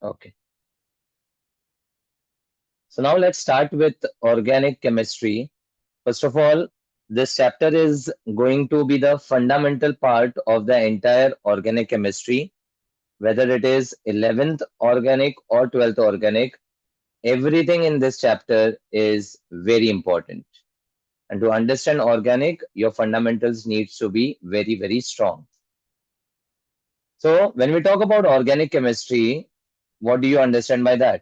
Okay. So now let's start with organic chemistry. First of all, this chapter is going to be the fundamental part of the entire organic chemistry, whether it is 11th organic or 12th organic. Everything in this chapter is very important. And to understand organic, your fundamentals needs to be very, very strong. So when we talk about organic chemistry, what do you understand by that?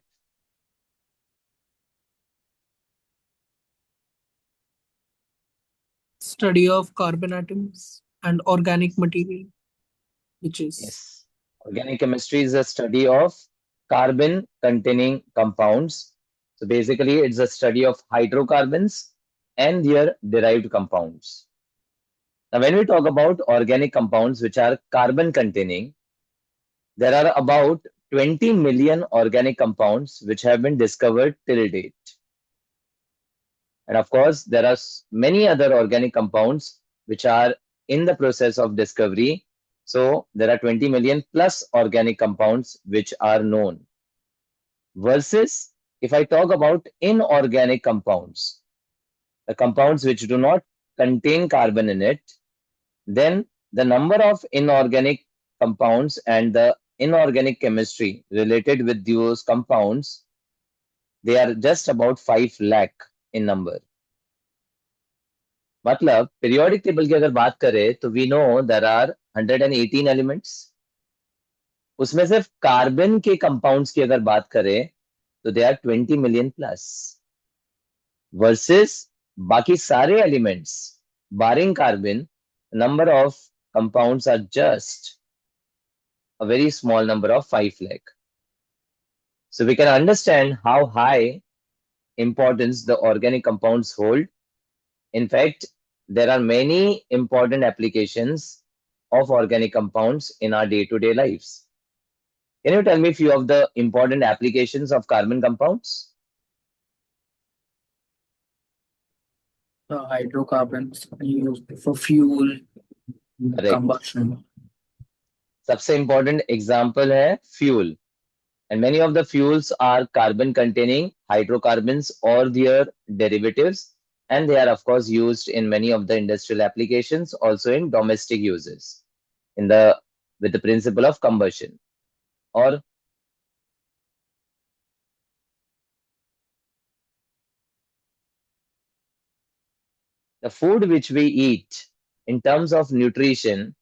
Study of carbon atoms and organic material, which is Yes. Organic chemistry is a study of carbon containing compounds. So basically, it's a study of hydrocarbons and their derived compounds. Now, when we talk about organic compounds which are carbon containing, there are about 20 million organic compounds which have been discovered till date. And of course, there are many other organic compounds which are in the process of discovery. So there are 20 million plus organic compounds which are known. Versus if I talk about inorganic compounds, the compounds which do not contain carbon in it, then the number of inorganic compounds and the inorganic chemistry related with those compounds, they are just about 5 lakh in number. मतलब periodic table की अगर बात करें तो we know there are 118 elements. उसमें सिर्फ carbon के compounds की अगर बात करें तो they are 20 million plus versus बाकी सारे elements barring carbon number of compounds are just a very small number of 5 lakh. So we can understand how high importance the organic compounds hold. In fact, there are many important applications of organic compounds in our day-to-day lives. Can you tell me a few of the important applications of carbon compounds? hydrocarbons used for fuel Correct. combustion. सबसे important example है fuel. And many of the fuels are carbon containing hydrocarbons or their derivatives. And they are, of course, used in many of the industrial applications, also in domestic uses, in the with the principle of combustion. Or the food which we eat in terms of nutrition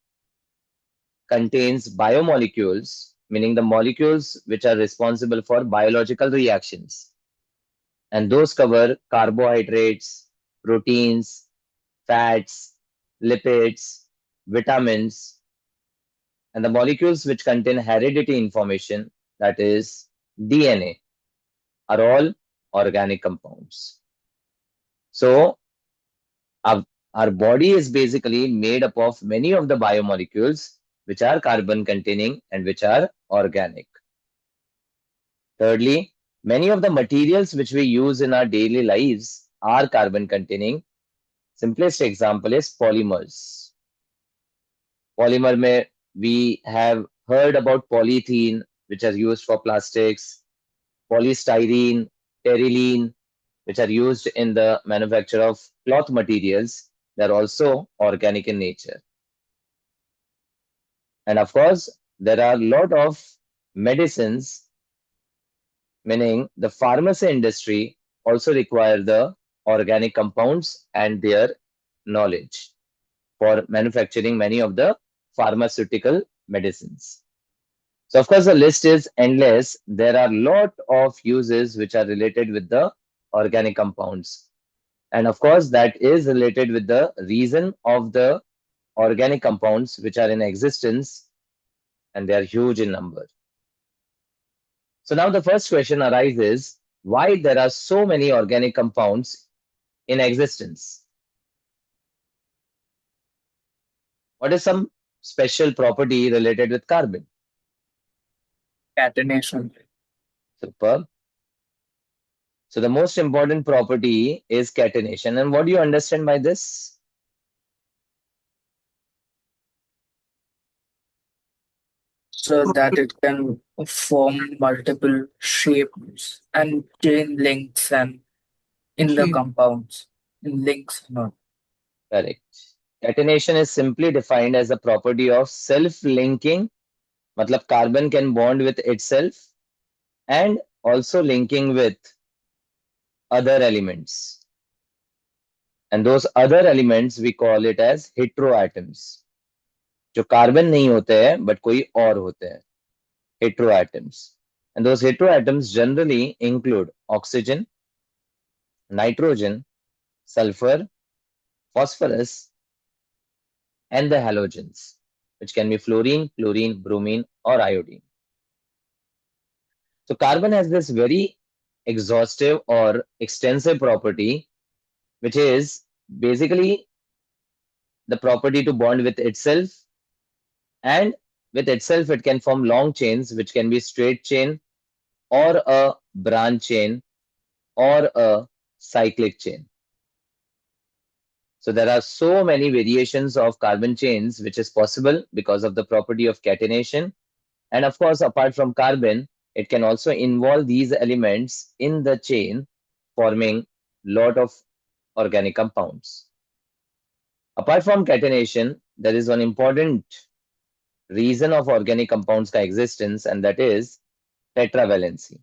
contains biomolecules, meaning the molecules which are responsible for biological reactions. And those cover carbohydrates, proteins, fats, lipids, vitamins, and the molecules which contain heredity information, that is DNA, are all organic compounds. So, our, our body is basically made up of many of the biomolecules which are carbon containing and which are organic. Thirdly, many of the materials which we use in our daily lives are carbon containing. Simplest example is polymers. Polymer में we have heard about polythene, which are used for plastics, polystyrene, terylene, which are used in the manufacture of cloth materials. They're also organic in nature. And of course, there are a lot of medicines, meaning the pharmacy industry also require the organic compounds and their knowledge for manufacturing many of the pharmaceutical medicines. So of course the list is endless. There are lot of uses which are related with the organic compounds. And of course that is related with the reason of the organic compounds which are in existence, and they are huge in number. So now the first question arises, why there are so many organic compounds in existence? What is some special property related with carbon? Catenation. Superb. So the most important property is catenation. And what do you understand by this? so that Profit it can form multiple shapes and chain links and in the chain. compounds, in links, not. Correct. Catenation is simply defined as a property of self-linking, matlab carbon can bond with itself and also linking with other elements. And those other elements we call it as heteroatoms. जो carbon नहीं होते हैं but कोई और होते हैं, heteroatoms. And those heteroatoms generally include oxygen, nitrogen, sulfur, phosphorus, and the halogens, which can be fluorine, chlorine, bromine, or iodine. So carbon has this very exhaustive or extensive property, which is basically the property to bond with itself, and with itself it can form long chains, which can be straight chain or a branch chain or a cyclic chain. So there are so many variations of carbon chains which is possible because of the property of catenation. And of course, apart from carbon, it can also involve these elements in the chain, forming lot of organic compounds. Apart from catenation, there is one important reason of organic compounds ka existence, and that is tetravalency.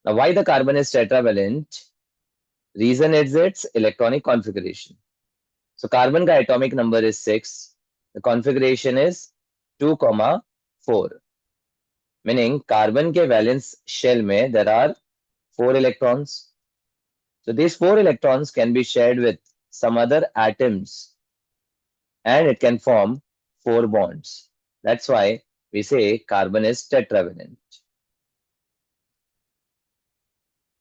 Now, why the carbon is tetravalent? Reason is its electronic configuration. So carbon ka atomic number is 6. The configuration is 2, 4. Meaning carbon ke valence shell mein there are 4 electrons. So these 4 electrons can be shared with some other atoms and it can form 4 bonds. That's why we say carbon is tetravalent.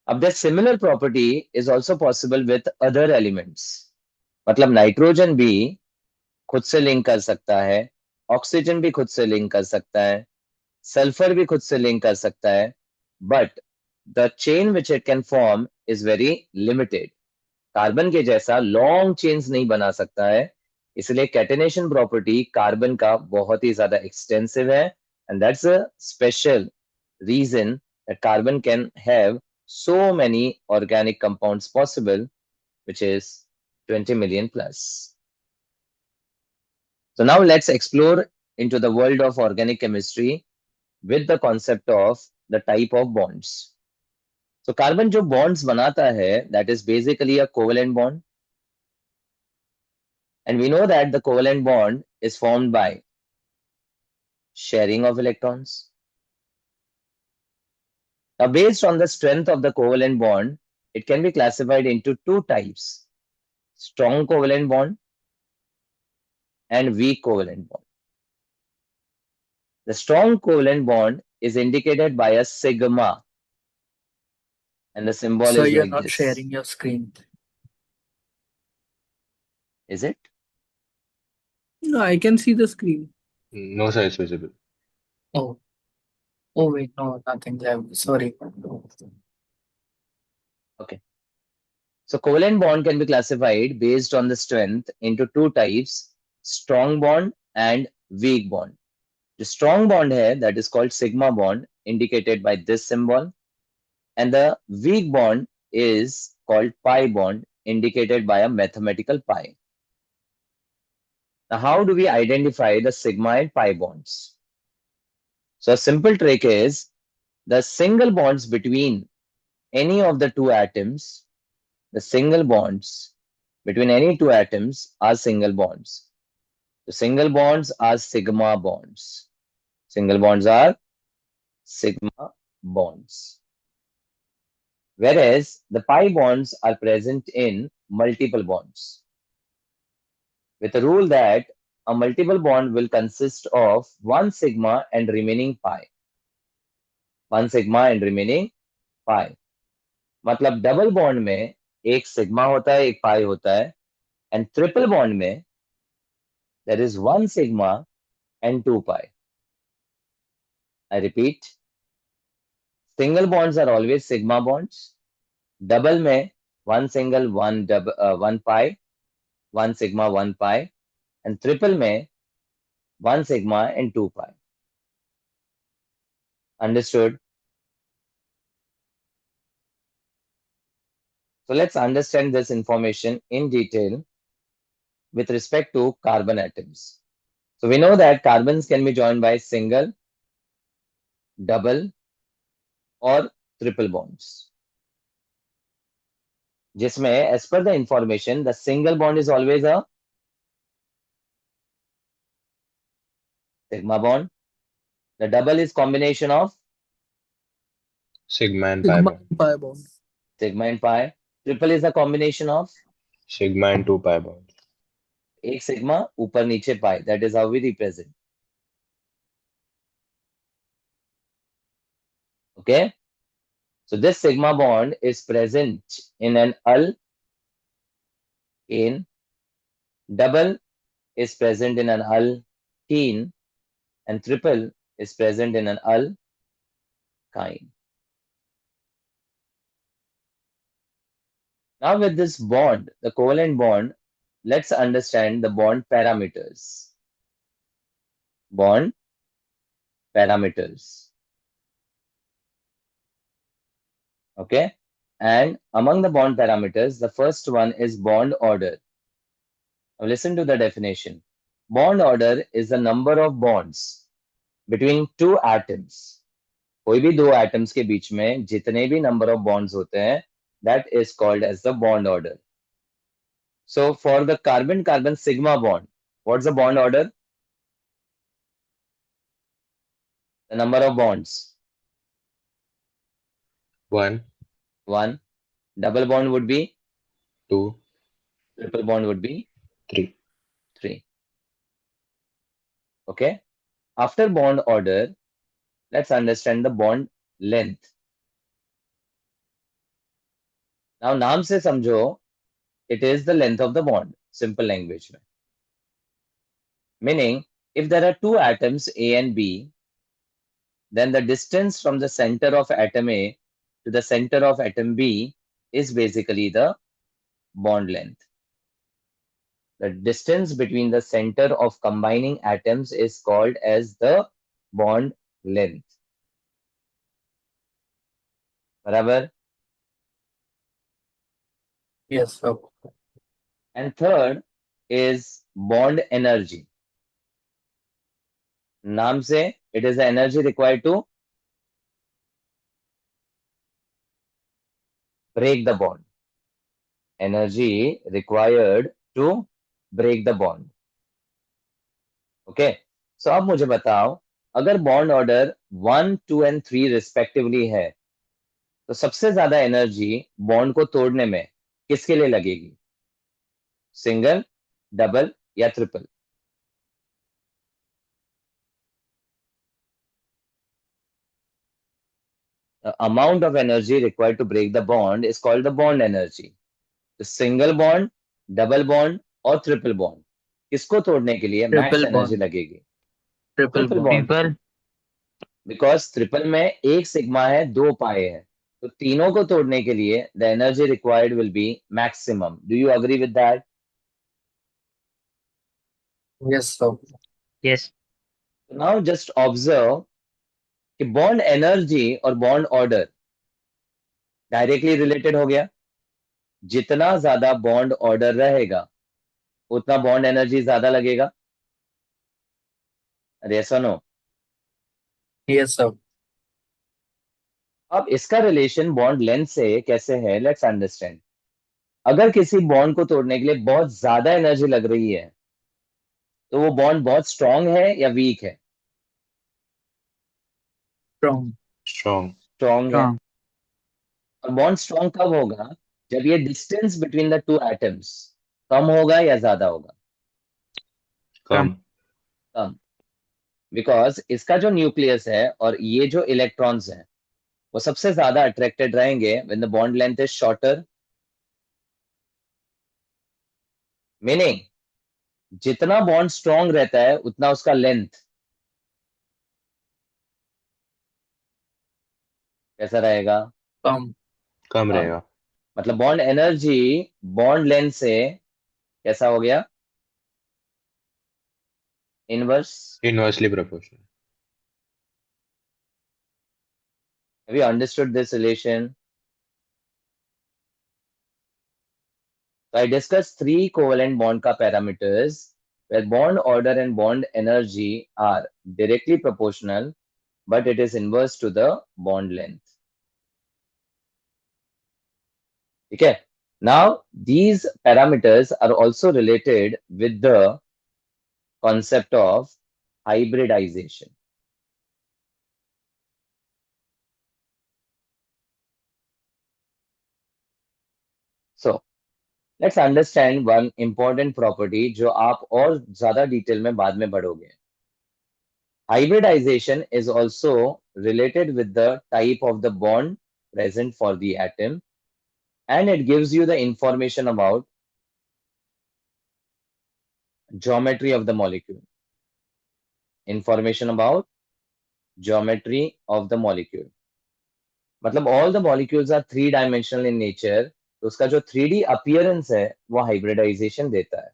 अब this similar property is also possible with other elements. मतलब nitrogen भी खुद से link कर सकता है, oxygen भी खुद से लिंक कर सकता है, सल्फर भी खुद से लिंक कर सकता है, but the chain which it can form is very limited. Carbon के जैसा लॉन्ग चेन्स नहीं बना सकता है, इसलिए कैटेनेशन प्रॉपर्टी कार्बन का बहुत ही ज्यादा एक्सटेंसिव है, and that's a special reason that carbon can have so many organic compounds possible, which is 20 million plus. So now let's explore into the world of organic chemistry with the concept of the type of bonds. So carbon जो bonds बनाता है, that is basically a covalent bond. And we know that the covalent bond is formed by sharing of electrons. Now, based on the strength of the covalent bond, it can be classified into two types: strong covalent bond and weak covalent bond. The strong covalent bond is indicated by a sigma, and the symbol So is you're like not this. sharing your screen. Is it? No, I can see the screen. No size visible. Oh, oh wait, no, nothing left. Sorry. Okay. So covalent bond can be classified based on the strength into two types: strong bond and weak bond. The strong bond here, that is called sigma bond, indicated by this symbol, and the weak bond is called pi bond, indicated by a mathematical pi. Now, how do we identify the sigma and pi bonds? So a simple trick is the single bonds between any of the two atoms, the single bonds between any two atoms are single bonds. The single bonds are sigma bonds. Single bonds are sigma bonds. Whereas the pi bonds are present in multiple bonds, with a rule that a multiple bond will consist of one sigma and remaining pi. One sigma and remaining pi. मतलब double bond में एक sigma होता है, एक pi होता है, and triple bond में there is one sigma and two pi. I repeat, single bonds are always sigma bonds, double में one single one pi, one sigma one pi, and triple में 1 sigma and 2 pi. Understood? So let's understand this information in detail with respect to carbon atoms. So we know that carbons can be joined by single, double, or triple bonds. जिसमें as per the information, the single bond is always a sigma bond. The double is combination of Sigma and pi Sigma bond. and pi bond. sigma and pi. Triple is a combination of Sigma and 2 pi bond. एक sigma ऊपर नीचे pi. That is how we represent. Okay. So this sigma bond is present in an alkane. Double is present in an alkene, and triple is present in an alkyne. Now with this bond, the covalent bond, let's understand the bond parameters. Bond parameters. Okay. And among the bond parameters, the first one is bond order. Now listen to the definition. Bond order is the number of bonds between two atoms. कोई भी दो atoms के बीच में जितने भी number of bonds होते हैं, that is called as the bond order. So for the carbon-carbon sigma bond, what's the bond order? The number of bonds. 1, 1. Double bond would be 2, triple bond would be 3. 3. Okay. After bond order, let's understand the bond length. Now नाम से समझो, it is the length of the bond, simple language में. Meaning, if there are two atoms A and B, then the distance from the center of atom A to the center of atom B is basically the bond length. The distance between the center of combining atoms is called as the bond length. बराबर? Yes, sir. And third is bond energy. नाम से, it is the energy required to break the bond. Energy required to break the bond. Okay. So अब मुझे बताओ, अगर bond order 1, 2 and 3 respectively है, तो सबसे ज्यादा एनर्जी बॉन्ड को तोड़ने में किसके लिए लगेगी? सिंगल, डबल या triple? The amount of energy required to break the bond is called the bond energy. The single bond, double bond और ट्रिपल बॉन्ड किसको तोड़ने के लिए मैक्स Triple एनर्जी bond. लगेगी? Triple triple bond. बॉन्ड को. Because triple में एक sigma है, दो पाए है, तो तीनों को तोड़ने के लिए the energy required will be maximum. Do you agree with that? Yes, sir. Yes. Now just observe कि बॉन्ड एनर्जी और बॉन्ड ऑर्डर डायरेक्टली रिलेटेड हो गया. जितना ज्यादा बॉन्ड ऑर्डर रहेगा उतना बॉन्ड एनर्जी ज्यादा लगेगा. अरे ऐसा नो. Yes, sir. अब इसका रिलेशन बॉन्ड लेंथ से कैसे है, लेट्स अंडरस्टैंड. अगर किसी बॉन्ड को तोड़ने के लिए बहुत ज्यादा एनर्जी लग रही है, तो वो बॉन्ड बहुत स्ट्रांग है या वीक है? Strong. Strong. स्ट्रांग है. Strong. और बॉन्ड स्ट्रांग कब होगा? जब ये distance between the two atoms कम होगा या ज्यादा होगा? Come. कम. बिकॉज इसका जो न्यूक्लियस है और ये जो इलेक्ट्रॉन्स हैं वो सबसे ज्यादा अट्रैक्टेड रहेंगे when the bond length is shorter. Meaning जितना बॉन्ड स्ट्रांग रहता है उतना उसका लेंथ कैसा रहेगा? Come. कम कम. रहेगा. मतलब बॉन्ड एनर्जी बॉन्ड लेंथ से कैसा हो गया? Inverse. Inversely proportional. Have you understood this relation? So I discussed three covalent bond ka parameters where bond order and bond energy are directly proportional, but it is inverse to the bond length. Okay. Now, these parameters are also related with the concept of hybridization. So, let's understand one important property जो आप और ज़्यादा detail में बाद में पढ़ोगे. Hybridization is also related with the type of the bond present for the atom, and it gives you the information about geometry of the molecule. Information about geometry of the molecule. मतलब all the molecules are three dimensional in nature, तो उसका जो 3D appearance है वो hybridization देता है.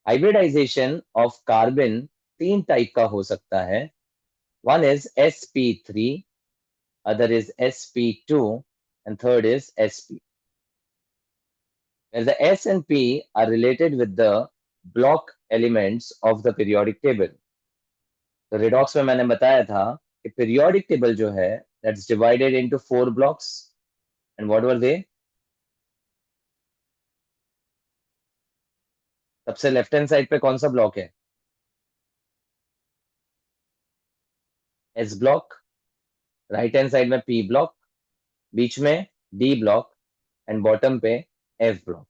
Hybridization of carbon तीन type का हो सकता है. One is sp3, other is sp2, and third is sp. Where the S and P are related with the block elements of the periodic table. तो redox में मैंने बताया था कि periodic table जो है that's divided into 4 blocks, and what were they? सबसे left hand side पे कौन सा ब्लॉक है? S block. Right hand side में पी ब्लॉक, बीच में डी ब्लॉक, एंड बॉटम पे एफ ब्लॉक.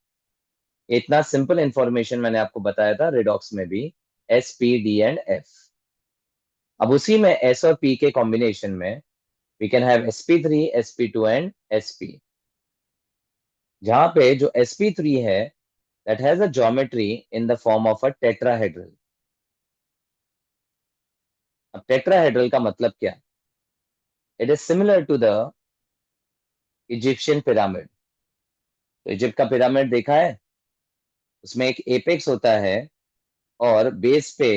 इतना सिंपल इंफॉर्मेशन मैंने आपको बताया था रिडॉक्स में भी, S P D and F. अब उसी में एस और पी के कॉम्बिनेशन में we can have sp3, sp2 and sp. जहां पे जो sp3 है that has a geometry in the form of a tetrahedral. अब टेट्राहेड्रल का मतलब क्या? It is similar to the Egyptian pyramid. तो इजिप्ट का पिरामिड देखा है, उसमें एक एपेक्स होता है और बेस पे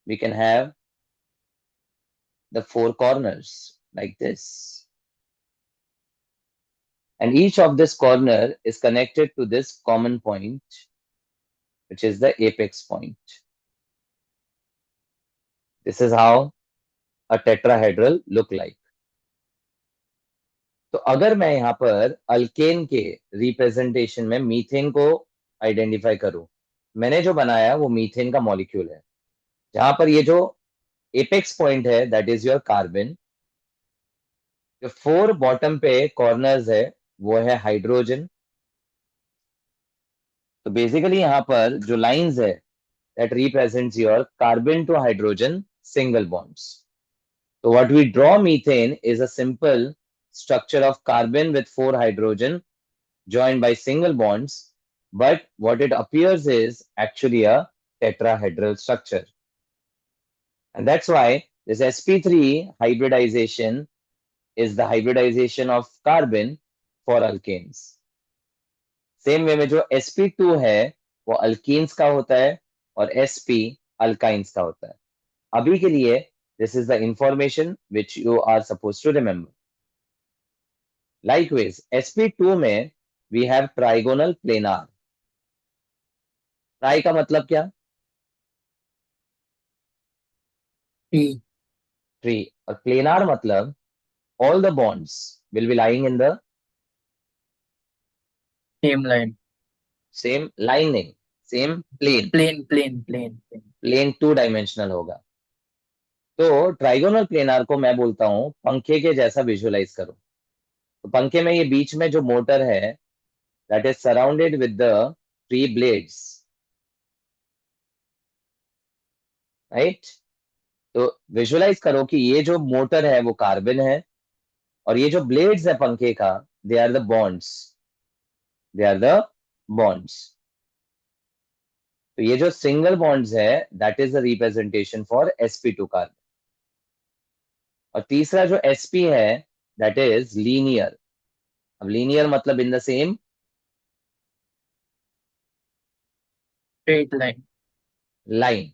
we can have the 4 corners like this, and each of this corner is connected to this common point which is the apex point. This is how a tetrahedral look like. तो अगर मैं यहाँ पर alkane के representation में methane को identify करूं, मैंने जो बनाया वो मीथेन का मॉलिक्यूल है, जहां पर ये जो एपेक्स पॉइंट है दैट इज योर कार्बन. जो 4 बॉटम पे कॉर्नर्स है वो है हाइड्रोजन. तो बेसिकली यहाँ पर जो लाइंस है that represents your carbon to hydrogen single bonds. So what we draw methane is a simple structure of carbon with 4 hydrogen joined by single bonds, but what it appears is actually a tetrahedral structure. And that's why this sp3 hybridization is the hybridization of carbon for alkanes. Same way में जो sp2 है वो alkenes का होता है और sp alkynes का होता है. अभी के लिए this is the information which you are supposed to remember. Likewise, sp2 में we have trigonal planar. Try का मतलब क्या? P. ट्री. और प्लेनार मतलब all the bonds will be lying in the Same line. same line नहीं, same plane. Plane. Plane 2 dimensional होगा. तो trigonal planar को मैं बोलता हूं पंखे के जैसा विजुअलाइज करो. तो पंखे में ये बीच में जो मोटर है that is surrounded with the 3 blades, right? तो विजुअलाइज करो कि ये जो मोटर है वो कार्बन है और ये जो ब्लेड्स है पंखे का they are the bonds. They are the bonds. तो ये जो सिंगल बॉन्ड्स है that is the representation for sp2 carbon. और तीसरा जो sp है दैट इज लीनियर. अब लीनियर मतलब in the same Straight line. Line.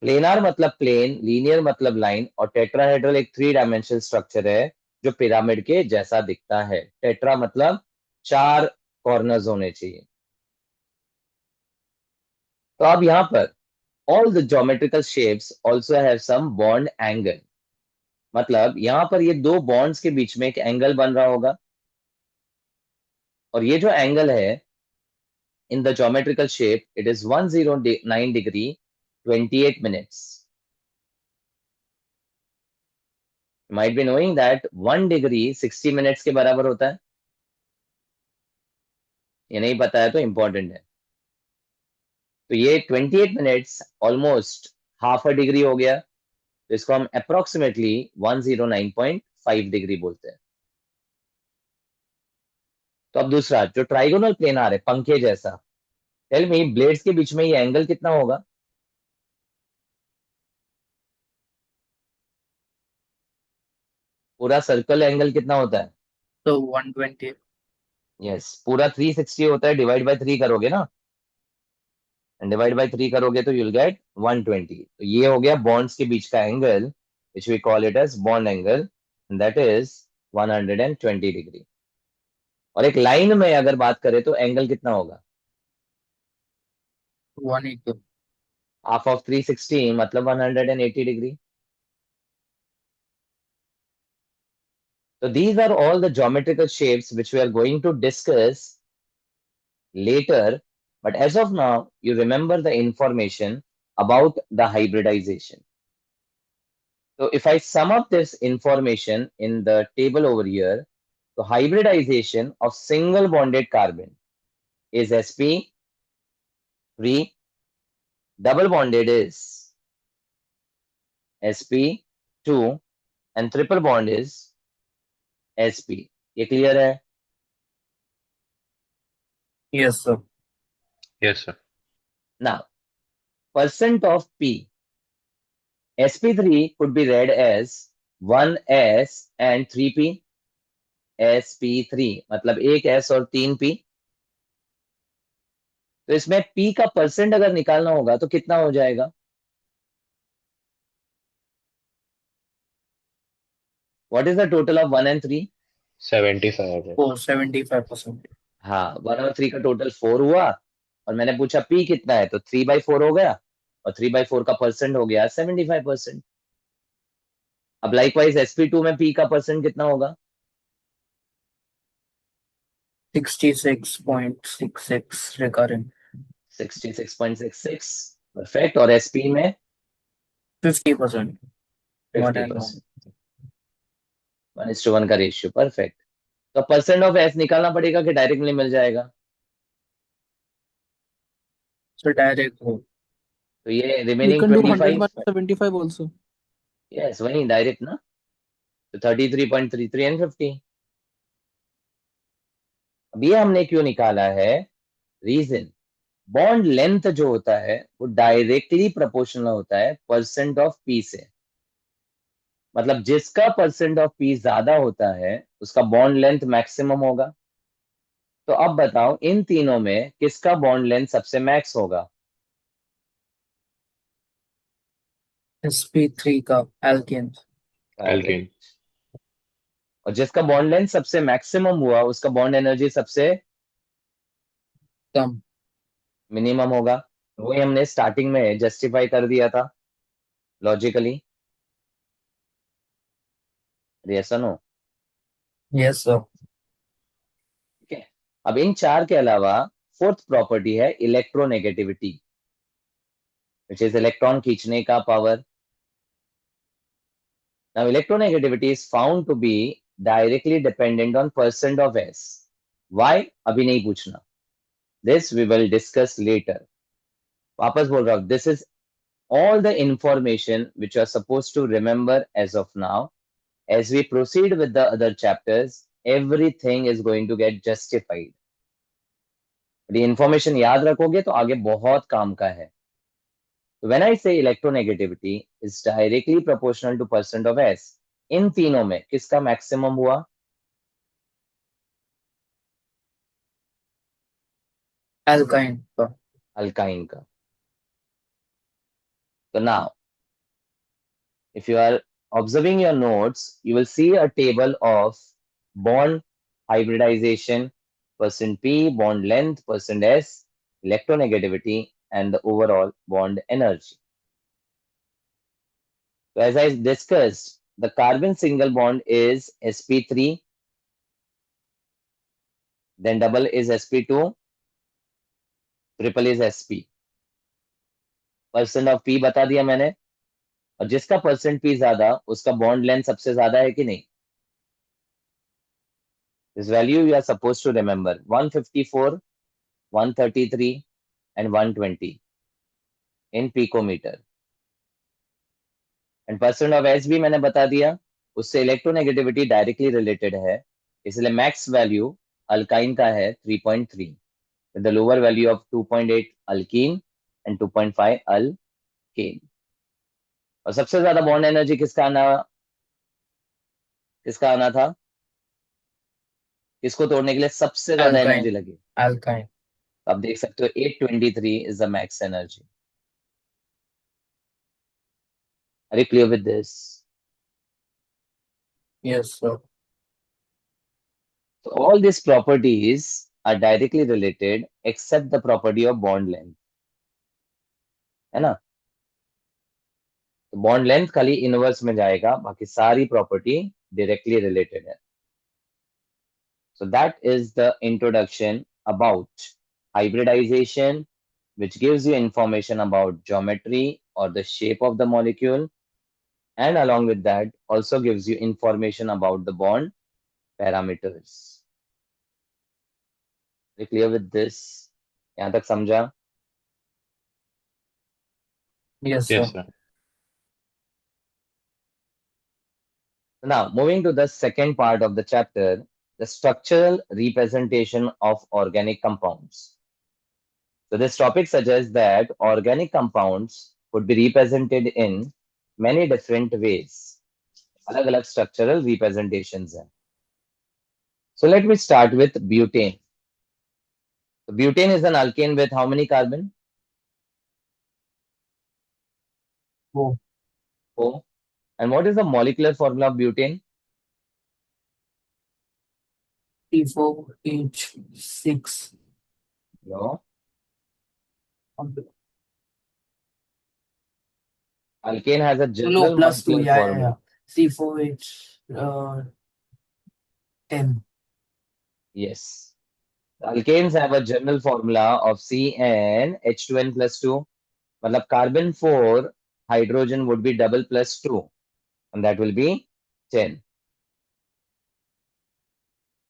Planar मतलब प्लेन, लीनियर मतलब लाइन, और टेट्राहेड्रल एक 3 डायमेंशनल स्ट्रक्चर है जो पिरामिड के जैसा दिखता है। टेट्रा मतलब 4 कॉर्नर्स होने चाहिए। तो अब यहां पर all the geometrical shapes also have some bond angle, मतलब यहां पर ये दो बॉन्ड्स के बीच में एक एंगल बन रहा होगा, और ये जो एंगल है in the geometrical shape it is 109 degree 28 minutes. You might be knowing that 1 degree 60 minutes के बराबर होता है। ये नहीं पता है तो इंपॉर्टेंट है। तो ये 28 minutes almost half a degree हो गया, तो इसको हम अप्रोक्सीमेटली 109.5 डिग्री बोलते हैं। तो अब दूसरा जो ट्राइगोनल प्लेनार है पंखे जैसा, टेल मी ब्लेड्स के बीच में ये एंगल कितना होगा? पूरा सर्कल एंगल कितना होता है? तो 120। यस, पूरा 360 होता है, डिवाइड बाय 3 करोगे ना, एंड डिवाइड बाय 3 करोगे तो यूल गेट 120। तो ये हो गया बॉन्ड्स के बीच का angle, which we call it as bond angle, and that is 120 degree. और एक लाइन में अगर बात करें तो एंगल कितना होगा? 180। हाफ ऑफ 360 मतलब 180 degree. So these are all the geometrical shapes which we are going to discuss later, but as of now, you remember the information about the hybridization. So if I sum up this information in the table over here, the hybridization of single bonded carbon is sp, free, double bonded is sp2, and triple bond is sp. ये clear है? Yes, sir. Yes, sir. Now, percent of p, sp3 could be read as 1s and 3p. sp3 मतलब एक s और 3p। तो इसमें p का percent अगर निकालना होगा तो कितना हो जाएगा? What is the total of 1 and 3? 75 है। 75%. हाँ, 1 और 3 का टोटल 4 हुआ, और मैंने पूछा p कितना है, तो 3/4 हो गया, और 3/4 का परसेंट हो गया 75%। अब लाइकवाइज sp2 में p का परसेंट कितना होगा? 66.66 recurrent. 66.66, परफेक्ट। और sp में 50%. 1 and 1. 50%, 1:1 का रेशियो, परफेक्ट। तो परसेंट ऑफ s निकालना पड़ेगा कि डायरेक्टली मिल जाएगा? So direct हो. तो ये We remaining can do 100 25, minus 75 also. Yes वही डायरेक्ट ना, तो 33.33 एंड 50। अब ये हमने क्यों निकाला है? रीजन, बॉन्ड लेंथ जो होता है वो डायरेक्टली प्रोपोर्शनल होता है परसेंट ऑफ पी से, मतलब जिसका परसेंट ऑफ पी ज्यादा होता है उसका बॉन्ड लेंथ मैक्सिमम होगा। तो अब बताओ इन तीनों में किसका बॉन्ड लेंथ सबसे मैक्स होगा? sp3 का alkane. एल्केन। और जिसका बॉन्ड लेंथ सबसे मैक्सिमम हुआ उसका बॉन्ड एनर्जी सबसे कम. मिनिमम होगा। वही हमने स्टार्टिंग में जस्टिफाई कर दिया था लॉजिकली। यस और नो? Yes, sir. ठीक है। अब इन चार के अलावा फोर्थ प्रॉपर्टी है इलेक्ट्रोनेगेटिविटी, विच इज इलेक्ट्रॉन खींचने का power. Now electronegativity is found to be directly dependent on percent of S. Why अभी नहीं पूछना, this we will discuss later. वापस बोल रहा हूं, this is all the information which you are supposed to remember as of now. As we proceed with the other chapters, everything is going to get justified. ये information याद रखोगे तो आगे बहुत काम का है। So when I say electronegativity is directly proportional to percent of S, इन तीनों में किसका मैक्सिमम हुआ? Alkyne का. अल्काइन का। So now, if you are observing your notes, you will see a table of bond hybridization, percent P, bond length, percent S, electronegativity, and the overall bond energy. So as I discussed, the carbon single bond is sp3, then double is sp2, triple is sp. Percent of p बता दिया मैंने, और जिसका percent p ज्यादा उसका bond length सबसे ज्यादा है कि नहीं. This value you are suppose to remember 154, 133 and 120 in picometer. And percent of s भी मैंने बता दिया, उससे इलेक्ट्रोनेगेटिविटी डायरेक्टली रिलेटेड है, इसलिए मैक्स वैल्यू अल्काइन का है 3.3 with the lower value of 2.8 alkene and 2.5 alkane. और सबसे ज्यादा बॉन्ड एनर्जी किसका आना था, किसको तोड़ने के लिए सबसे ज्यादा एनर्जी Alkyne. लगी. Alkyne. आप देख सकते हो 823 is the max energy. Are you clear with this? Yes, sir. So all these properties are directly related except the property of bond length, है ना. तो बॉन्ड लेंथ खाली इनवर्स में जाएगा, बाकी सारी प्रॉपर्टी डायरेक्टली रिलेटेड है. So that is the introduction about hybridization, which gives you information about geometry or the shape of the molecule, and along with that also gives you information about the bond parameters. Are you clear with this? यहाँ तक समझा? Yes, Yes, sir. sir. Now, moving to the second part of the chapter, the structural representation of organic compounds. So this topic suggests that organic compounds could be represented in many different ways. अलग-अलग structural representations हैं. So let me start with butane. So butane is an alkane with how many carbon? 4. 4. And what is the molecular formula of butane? C4H6. No. Alkane has a No, general +2. molecular Yeah, yeah, formula. yeah. C4H 10. Yes. The alkanes have a general formula of CN H2N plus 2. मतलब carbon 4 hydrogen would be double plus 2, and that will be 10.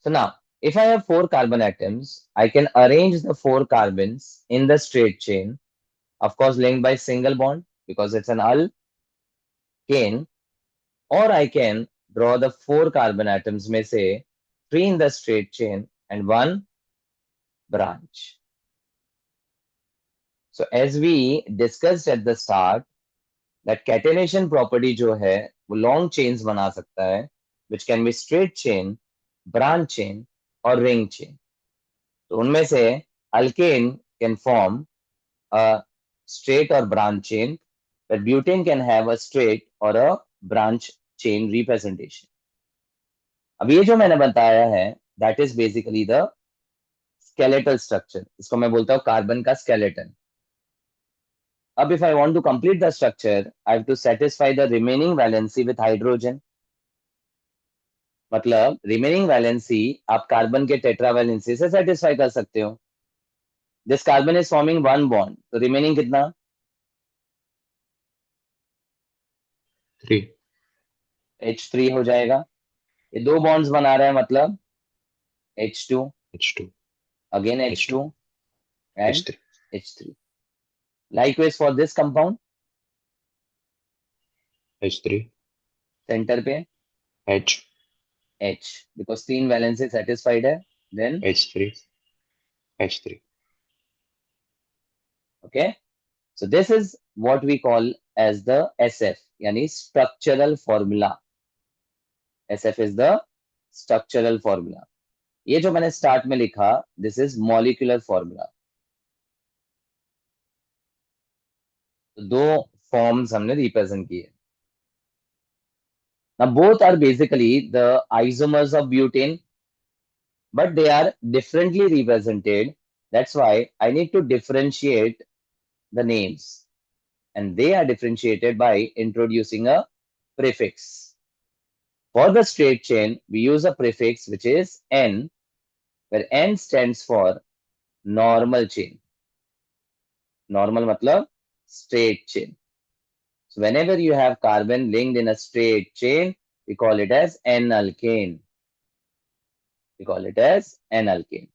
So now, if I have 4 carbon atoms, I can arrange the 4 carbons in the straight chain, of course linked by single bond because it's an alkane, or I can draw the 4 carbon atoms में से 3 in the straight chain and 1 branch. So as we discussed at the start, that catenation property जो है वो long chains बना सकता है, which can be straight chain, branch chain और ring chain. तो उनमें से alkane can form a straight or branch chain, but butane can have a straight or a branch chain representation. अब ये जो मैंने बताया है, that is basically the skeletal structure. इसको मैं बोलता हूँ कार्बन का skeleton. अब if I want to complete the structure, I have to satisfy the remaining valency with hydrogen. मतलब रिमेनिंग वैलेंसी आप कार्बन के टेट्रा वैलेंसी से सेटिस्फाई कर सकते हो. This carbon is forming one bond, तो रिमेनिंग कितना? 3. H3 हो जाएगा. ये 2 बॉन्ड्स बना रहा है मतलब H2, H2. Again H2 and H3. H3. Likewise for this compound, H3. Centre पे H. H, because 3 valency satisfied है. Then H3. H3. Okay, so this is what we call as the SF, यानी structural formula. SF is the structural formula. ये जो मैंने start में लिखा, this is molecular formula. दो forms हमने represent किए. Now both are basically the isomers of butane, but they are differently represented. That's why I need to differentiate the names, and they are differentiated by introducing a prefix. For the straight chain, we use a prefix which is N, where N stands for normal chain. Normal matlab straight chain. So whenever you have carbon linked in a straight chain, we call it as N-alkane. We call it as N-alkane.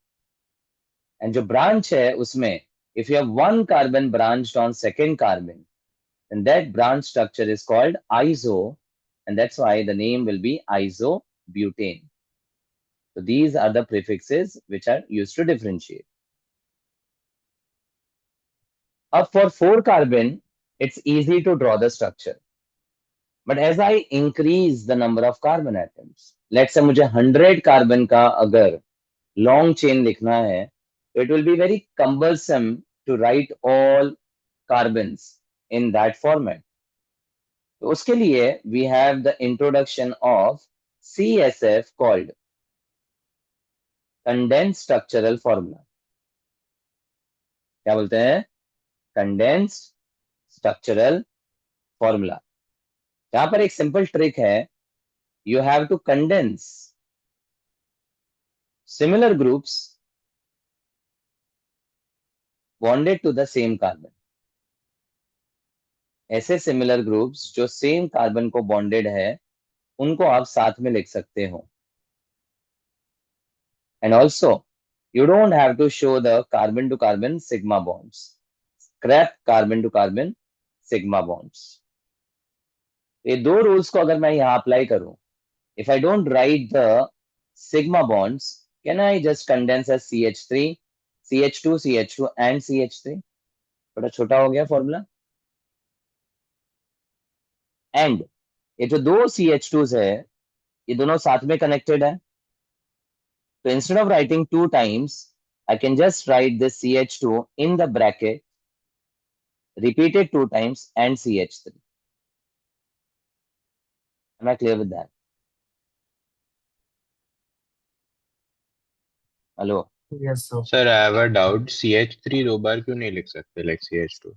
And जो branch है उसमें, if you have one carbon branched on second carbon, then that branch structure is called iso, and that's why the name will be isobutane. So these are the prefixes which are used to differentiate. Up for 4 carbon, it's easy to draw the structure. But as I increase the number of carbon atoms, let's say मुझे 100 carbon का अगर long chain लिखना है, it will be very cumbersome to write all carbons in that format. तो उसके लिए we have the introduction of CSF called condensed structural formula. क्या बोलते हैं? Condensed structural formula. यहाँ पर एक simple trick है. You have to condense similar groups bonded to the same carbon. ऐसे similar groups जो same carbon को bonded है, उनको आप साथ में लिख सकते हो. And also, you don't have to show the carbon to carbon sigma bonds. Scrap carbon to carbon sigma bonds. ये दो rules को अगर मैं यहाँ apply करूं, if I don't write the sigma bonds, can I just condense as CH3, CH2, CH2 and CH3? थोड़ा छोटा हो गया formula. And ये जो दो CH2s है, ये दोनों साथ में connected है. So instead of writing 2 times, I can just write this CH2 in the bracket, repeat it 2 times and CH3. Am I clear with that? Hello? Yes, sir. Sir, I have a doubt. CH3 दो बार क्यों नहीं लिख सकते like CH2?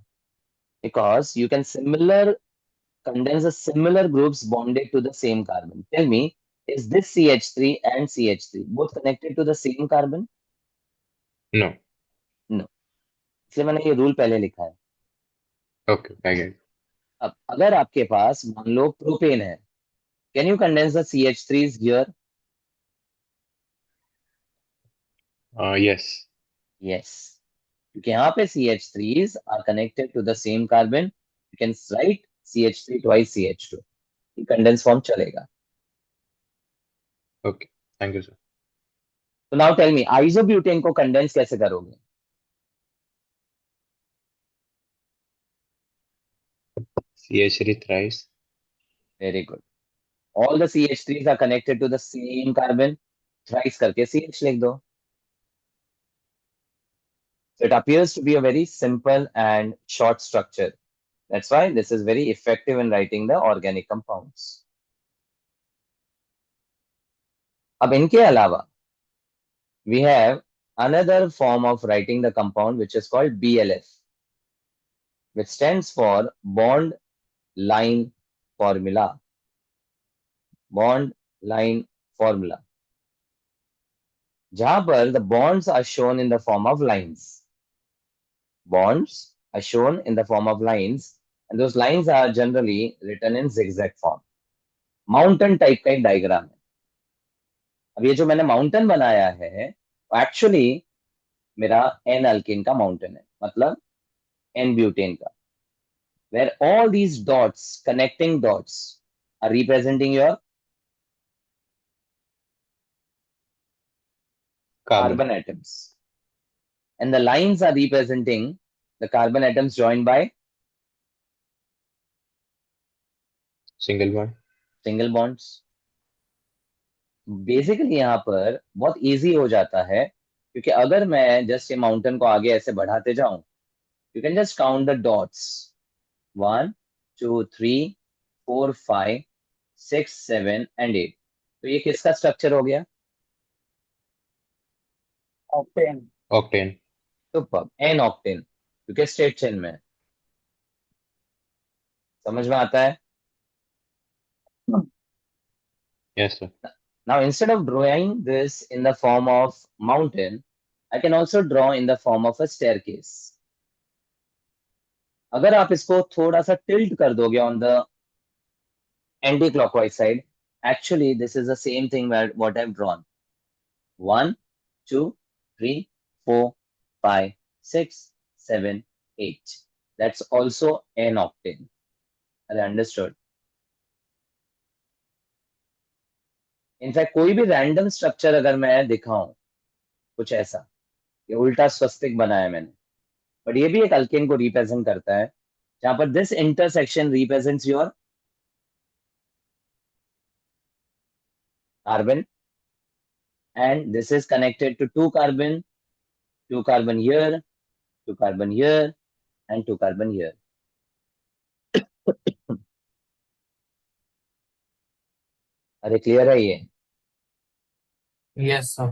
Because you can condense the similar groups bonded to the same carbon. Tell me, is this CH3 and CH3 both connected to the same carbon? No. No. इसलिए मैंने ये rule पहले लिखा है. Okay, I get it. अब अगर आपके पास मान लो प्रोपेन है, can you condense the CH3s here? Yes. Yes. क्योंकि यहाँ पे CH3s are connected to the same carbon. You can write CH3 twice CH2. ये condense form चलेगा. Okay. Thank you, sir. So now tell me, isobutane को condense कैसे करोगे? CH3 thrice. Very good. All the CH3s are connected to the same carbon. Thrice करके CH लिख दो. So it appears to be a very simple and short structure. That's why this is very effective in writing the organic compounds. अब इनके अलावा we have another form of writing the compound which is called BLF, which stands for bond line formula. Bond line formula. जहां पर the bonds are shown in the form of lines. Bonds are shown in the form of lines, and those lines are generally written in zigzag form. Mountain type का एक diagram है. अब ये जो मैंने mountain बनाया है, एक्चुअली मेरा एन अल्केन का माउंटेन है, मतलब एन ब्यूटेन का. Where all these dots, connecting dots, are representing your carbon atoms. And the lines are representing the carbon atoms joined by Single bond. single bonds. Basically यहाँ पर बहुत easy हो जाता है, क्योंकि अगर मैं जस्ट ये माउंटेन को आगे ऐसे बढ़ाते जाऊं, you can just count the dots. 1 2 3 4 5 6 7 and 8। तो ये किसका स्ट्रक्चर हो गया? octane. octane. Super, N octane, क्योंकि स्ट्रेट चेन में है। समझ में आता है? Yes, sir. Now, instead of drawing this in the form of mountain, I can also draw in the form of a staircase. अगर आप इसको थोड़ा सा टिल्ट कर दोगे on the anti-clockwise side, actually this is the same thing what I've drawn. 1, 2, 3, 4, 5, 6, 7, 8. That's also an octane. Are you understood? In fact कोई भी random structure अगर मैं दिखाऊं, कुछ ऐसा, ये उल्टा स्वस्तिक बनाया मैंने, बट ये भी एक अल्केन को रिप्रेजेंट करता है, जहां पर this intersection represents your carbon and this is connected to two carbon here, two carbon here, and two carbon here. अरे क्लियर है ये? Yes, sir.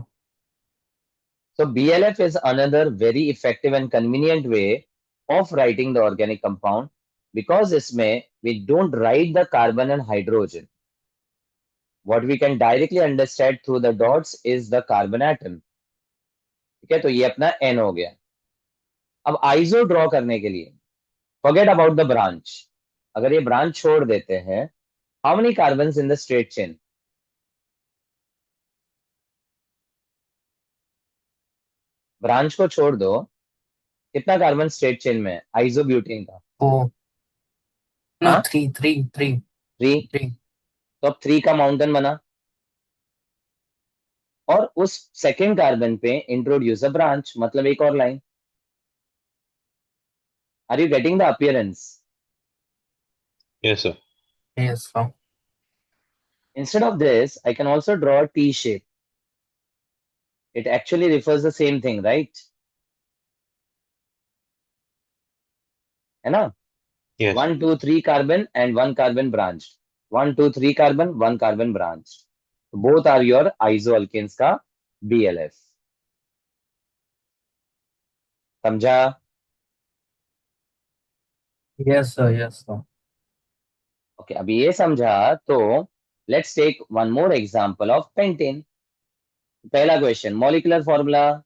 So BLF is another very effective and convenient way of writing the organic compound because इसमें we don't write the carbon and hydrogen. What we can directly understand through the dots is the carbon atom. ठीक है, तो ये अपना N हो गया। अब iso draw करने के लिए forget about the branch. अगर ये ब्रांच छोड़ देते हैं, how many carbons in the straight chain? Branch को छोड़ दो, कितना कार्बन स्ट्रेट चेन में है आइसोब्यूटेन का? 4. No, हाँ, 3. 3। 3. तो अब 3 का माउंटेन बना और उस सेकेंड कार्बन पे इंट्रोड्यूस अ ब्रांच, मतलब एक और line. Are you getting the appearance? Yes, sir. Yes, sir. Instead of this I can also draw a T shape. It actually refers the same thing, right? है ना? Yes. 1 2 3 carbon and 1 carbon branch, 1 2 3 carbon 1 carbon branch, both are your iso alkanes का BLF। समझा? Yes, sir. Yes, sir. Okay, अभी ये समझा तो let's take one more example of pentane. पहला question, molecular formula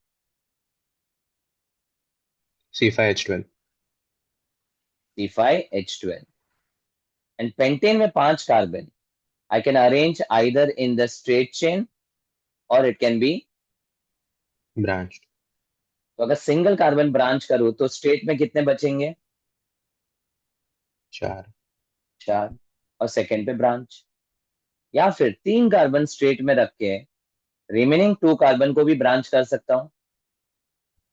C5H12. C5H12 and pentane में 5 carbon. I can arrange either in the straight chain or it can be, Branched. तो अगर single carbon branch करूं तो straight में कितने बचेंगे? 4. 4, और सेकेंड पे ब्रांच। या फिर 3 कार्बन स्ट्रेट में रख के रिमेनिंग 2 कार्बन को भी ब्रांच कर सकता हूं,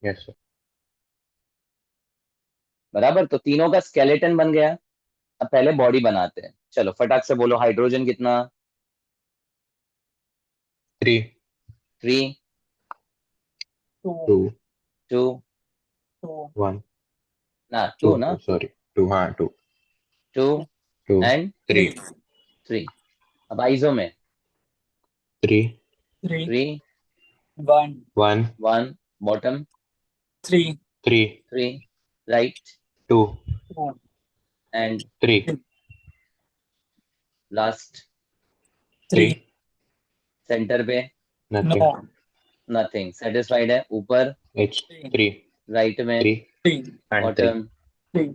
Yes, sir. बराबर? तो तीनों का स्केलेटन बन गया। अब पहले बॉडी बनाते हैं, चलो फटाक से बोलो, हाइड्रोजन कितना? 3. 3, 2. 2. 2, 2. 1. ना 2 2. ना, 2. Sorry. 2. हाँ 2. 2 2. एंड 3. 3। अब आइसो में 3. 3. 3 1. 1. 1 bottom, 3. 3. 3 right 2. 2. And 3. Last 3. 3. Centre पे Nothing. No. नथिंग, सेटिस्फाइड है। ऊपर H. 3. राइट में 3. 3. And 3. Bottom, 3.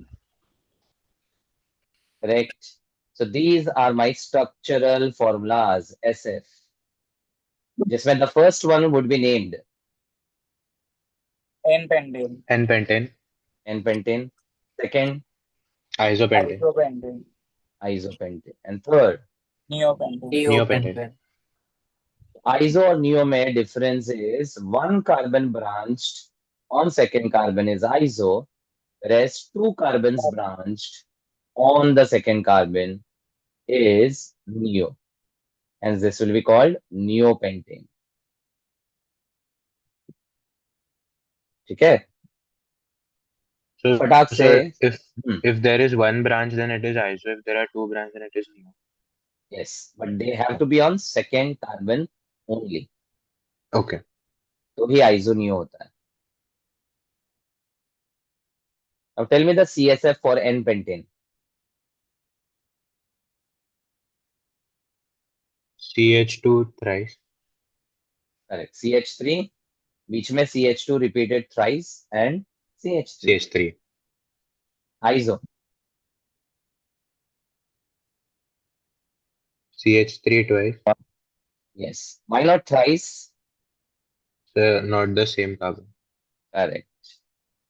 Correct. So these are my structural formulas SF, जिसमें the first one would be named N-pentane. N-pentane. N pentane, second Isopentane. Isopentane. isopentane, and third Neopentane. Neopentane. iso और neo में difference is one carbon branched on second carbon is iso, whereas two carbons branched on the second carbon is neo, and this will be called neopentane। ठीक है? तो So, फटाक से so if there is one branch, then it is iso. If there are two branches, then it is neo. Yes, but they have to be on second carbon only, Okay. तो ही iso neo होता है. अब tell me the CSF for N pentane. CH2 thrice. करेक्ट, CH3, बीच में CH2 repeated thrice and CH3. CH3. Iso. CH3 twice. Yes, why not thrice? So not the same carbon. Correct.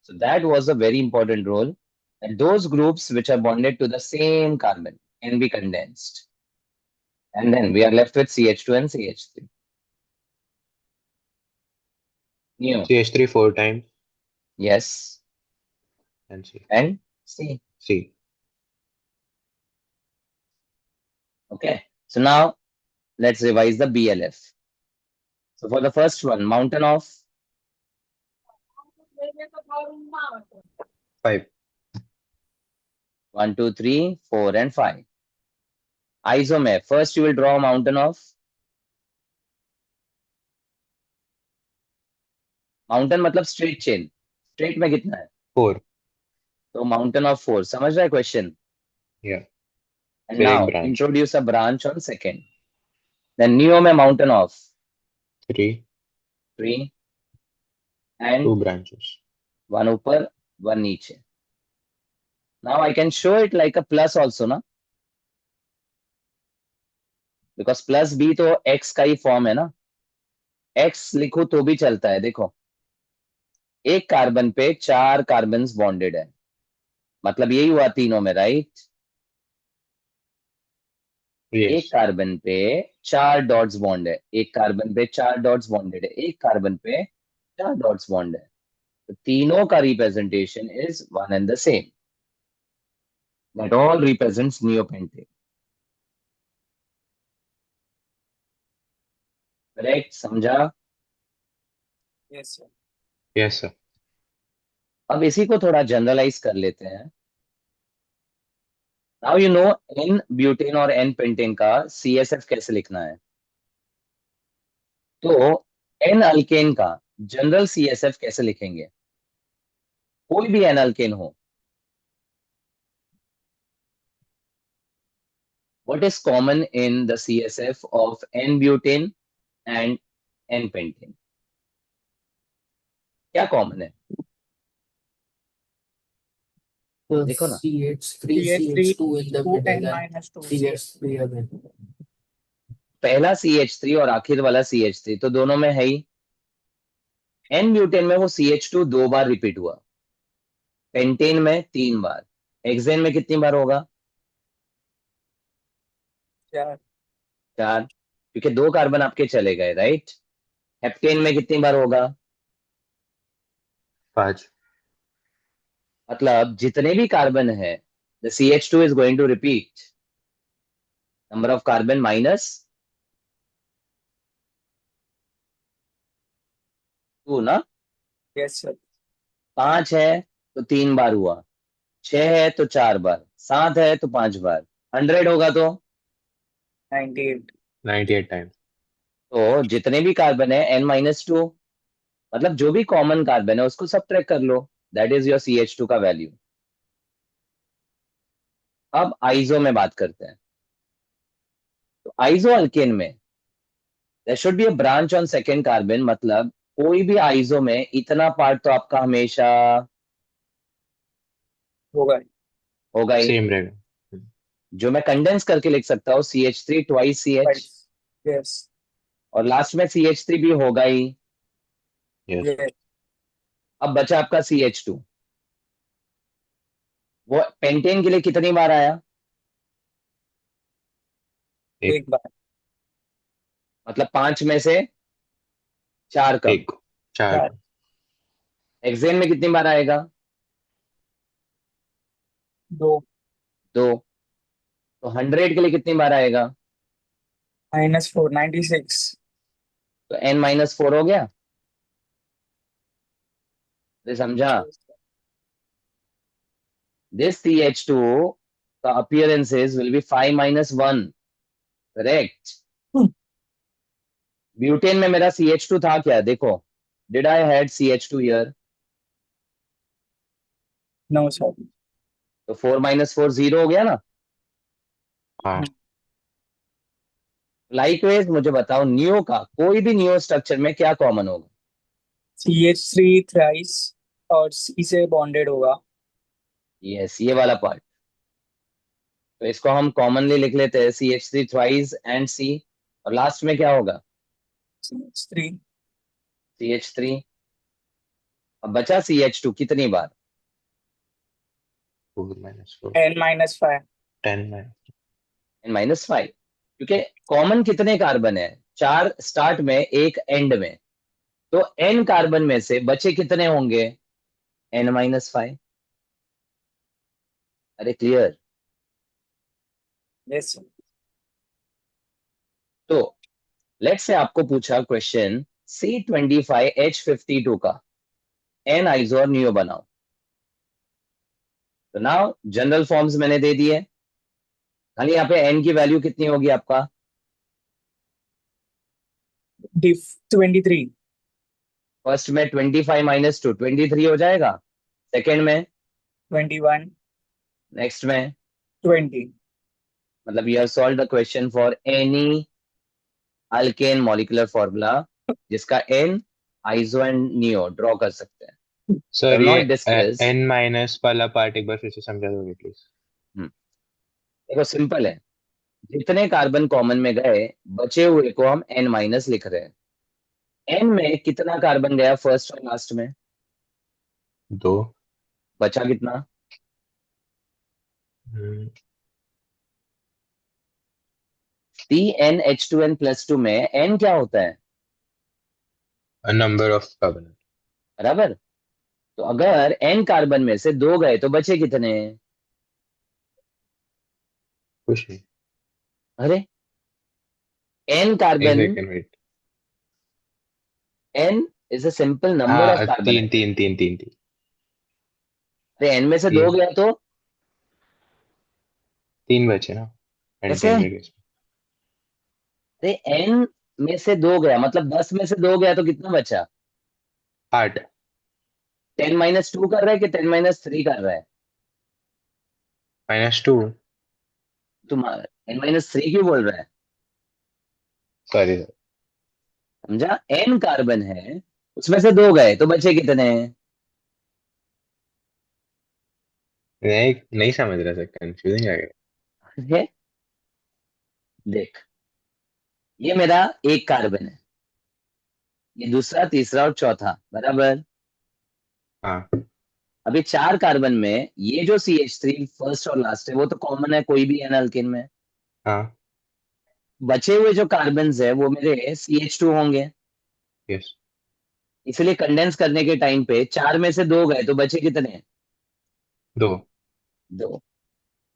So that was a very important role. And those groups which are bonded to the same carbon can be condensed. And then we are left with CH2 and CH3. Neo. CH3 four times Yes. and C. And C. C. Okay. So now let's revise the BLF. So for the first one, mountain of 5. 1, 2, 3, 4, and 5. Isomer. First you will draw a mountain of. Mountain मतलब straight chain. Straight में कितना है? 4. तो mountain of 4. समझ रहा है question? Yeah. And फिर एक now branch. introduce a branch on second. Then neo में mountain of 3. 3 and 2 branches. 1 ऊपर 1 नीचे. Now I can show it like a plus also ना, because plus b तो x का ही फॉर्म है ना. x लिखो तो भी चलता है. देखो, एक कार्बन पे 4 कार्बन बॉन्डेड है, मतलब यही हुआ तीनों में, राइट? एक Yes. कार्बन पे 4 डॉट्स बॉन्ड है, एक कार्बन पे 4 डॉट्स बॉन्डेड है, एक कार्बन पे 4 डॉट्स बॉन्ड है. तो तीनों का representation is one and the same. That all represents neopentane. Correct? समझा? Yes, sir. Yes, sir. अब इसी को थोड़ा जनरलाइज कर लेते हैं. Now you know N butane और एन पेंटेन का CSF कैसे लिखना है. तो एन अल्केन का जनरल CSF कैसे लिखेंगे? कोई भी एन अल्केन हो, what is common in the CSF of N-butane and N-pentane? क्या कॉमन है? The देखो ना, CH3, CH3 CH2 in the 2 middle N and minus 2. CH3 again. पहला CH3 और आखिर वाला CH3 तो दोनों में है ही. N-butane में वो CH2 दो बार रिपीट हुआ, पेंटेन में 3 बार, हेक्सेन में कितनी बार होगा? Yeah. 4, क्योंकि 2 कार्बन आपके चले गए, राइट? हेप्टेन में कितनी बार होगा? 5. मतलब जितने भी कार्बन है, the CH2 is going to repeat number of carbon minus 2 ना. Yes, sir. 5 है तो 3 बार हुआ, 6 है तो 4 बार, 7 है तो 5 बार, 100 होगा 98. 98 times. तो जितने भी कार्बन है n-2, मतलब जो भी कॉमन कार्बन है उसको सबट्रैक्ट कर लो. दैट इज योर CH2 का वैल्यू. अब आइसो में बात करते हैं. तो आइसो अल्केन में there should be a branch on second carbon, मतलब कोई भी आइसो में इतना पार्ट तो आपका हमेशा होगा. होगा ही. Same रहेगा. जो मैं कंडेंस करके लिख सकता हूँ CH3 twice CH, Twice. Yes. और लास्ट में CH3 भी होगा ही. Yes. Yes. अब बचा आपका CH2. वो पेंटेन के लिए कितनी बार आया? एक बार. मतलब 5 में से 4 कम. एक. 4. चार. हेक्सेन में कितनी बार आएगा? दो. 2. तो 100 के लिए कितनी बार आएगा? -4. 96. तो n-4 हो गया. ये समझा? Yes, sir. This CH2 the appearances will be 5 minus 1. Correct. Butane में मेरा CH2 था क्या? देखो, did I had CH2 here? No, sir. तो 4 minus 4 0 हो गया ना. हाँ लाइकवाइज मुझे बताओ, नियो का कोई भी नियो स्ट्रक्चर में क्या कॉमन होगा? CH3 थ्राइस और C से बॉन्डेड होगा. यस, ये वाला पार्ट. तो इसको हम कॉमनली लिख लेते हैं CH3 थ्राइस एंड C. और लास्ट में क्या होगा? CH3. CH3. अब बचा CH2 कितनी बार? 4 minus 4 N minus 5. 10 minus N-5. क्योंकि कॉमन कितने कार्बन है? 4 स्टार्ट में, एक एंड में. तो N कार्बन में से बचे कितने होंगे? N-5. अरे क्लियर. Yes, sir. तो लेट्स से आपको पूछा क्वेश्चन C25H52 का N आइसो और नियो बनाओ. तो नाउ जनरल फॉर्म्स मैंने दे दिए. खाली यहाँ पे N की वैल्यू कितनी होगी आपका? Diff 23. फर्स्ट में 25 माइनस 2 23 हो जाएगा. सेकेंड में, 21. नेक्स्ट में. 20. मतलब you have solve the question for any alkane molecular formula जिसका N iso and neo draw कर सकते हैं. सर हैव ये नॉट डिस्कस. n माइनस वाला पार्ट एक बार फिर से समझा दोगे प्लीज. देखो सिंपल है. जितने कार्बन कॉमन में गए, बचे हुए को हम N माइनस लिख रहे हैं. N में कितना कार्बन गया फर्स्ट और लास्ट में? 2. बचा कितना? CnH2n प्लस 2 में N क्या होता है? Number of carbon. बराबर. तो अगर N कार्बन में से 2 गए तो बचे कितने? कुछ नहीं. अरे, N एक carbon. Second wait. N is a simple number of हाँ कार्बन तीन एटम. तीन तीन तीन तीन अरे N में से 2 तीन गया तो 3 बचे ना. कैसे? अनटेंडेड केस. अरे N में से 2 गया मतलब 10 में से 2 गया तो कितना बचा? 8 10 माइनस 2 कर रहा है कि 10 माइनस 3 कर रहा है? -2. तुम N माइनस 3 क्यों बोल रहा है? Sorry sir. समझा? N कार्बन है, उसमें से 2 गए तो बचे कितने? नहीं नहीं समझ रहा सर, कंफ्यूजिंग आ गया. अरे, देख, ये मेरा एक कार्बन है, ये दूसरा, तीसरा और चौथा. बराबर. हाँ अभी 4 कार्बन में ये जो CH3 फर्स्ट और लास्ट है वो तो कॉमन है कोई भी एन अल्केन में. हाँ. बचे हुए जो कार्बन है वो मेरे CH2 होंगे. यस. इसलिए कंडेंस करने के टाइम पे 4 में से 2 गए तो बचे कितने? 2. 2.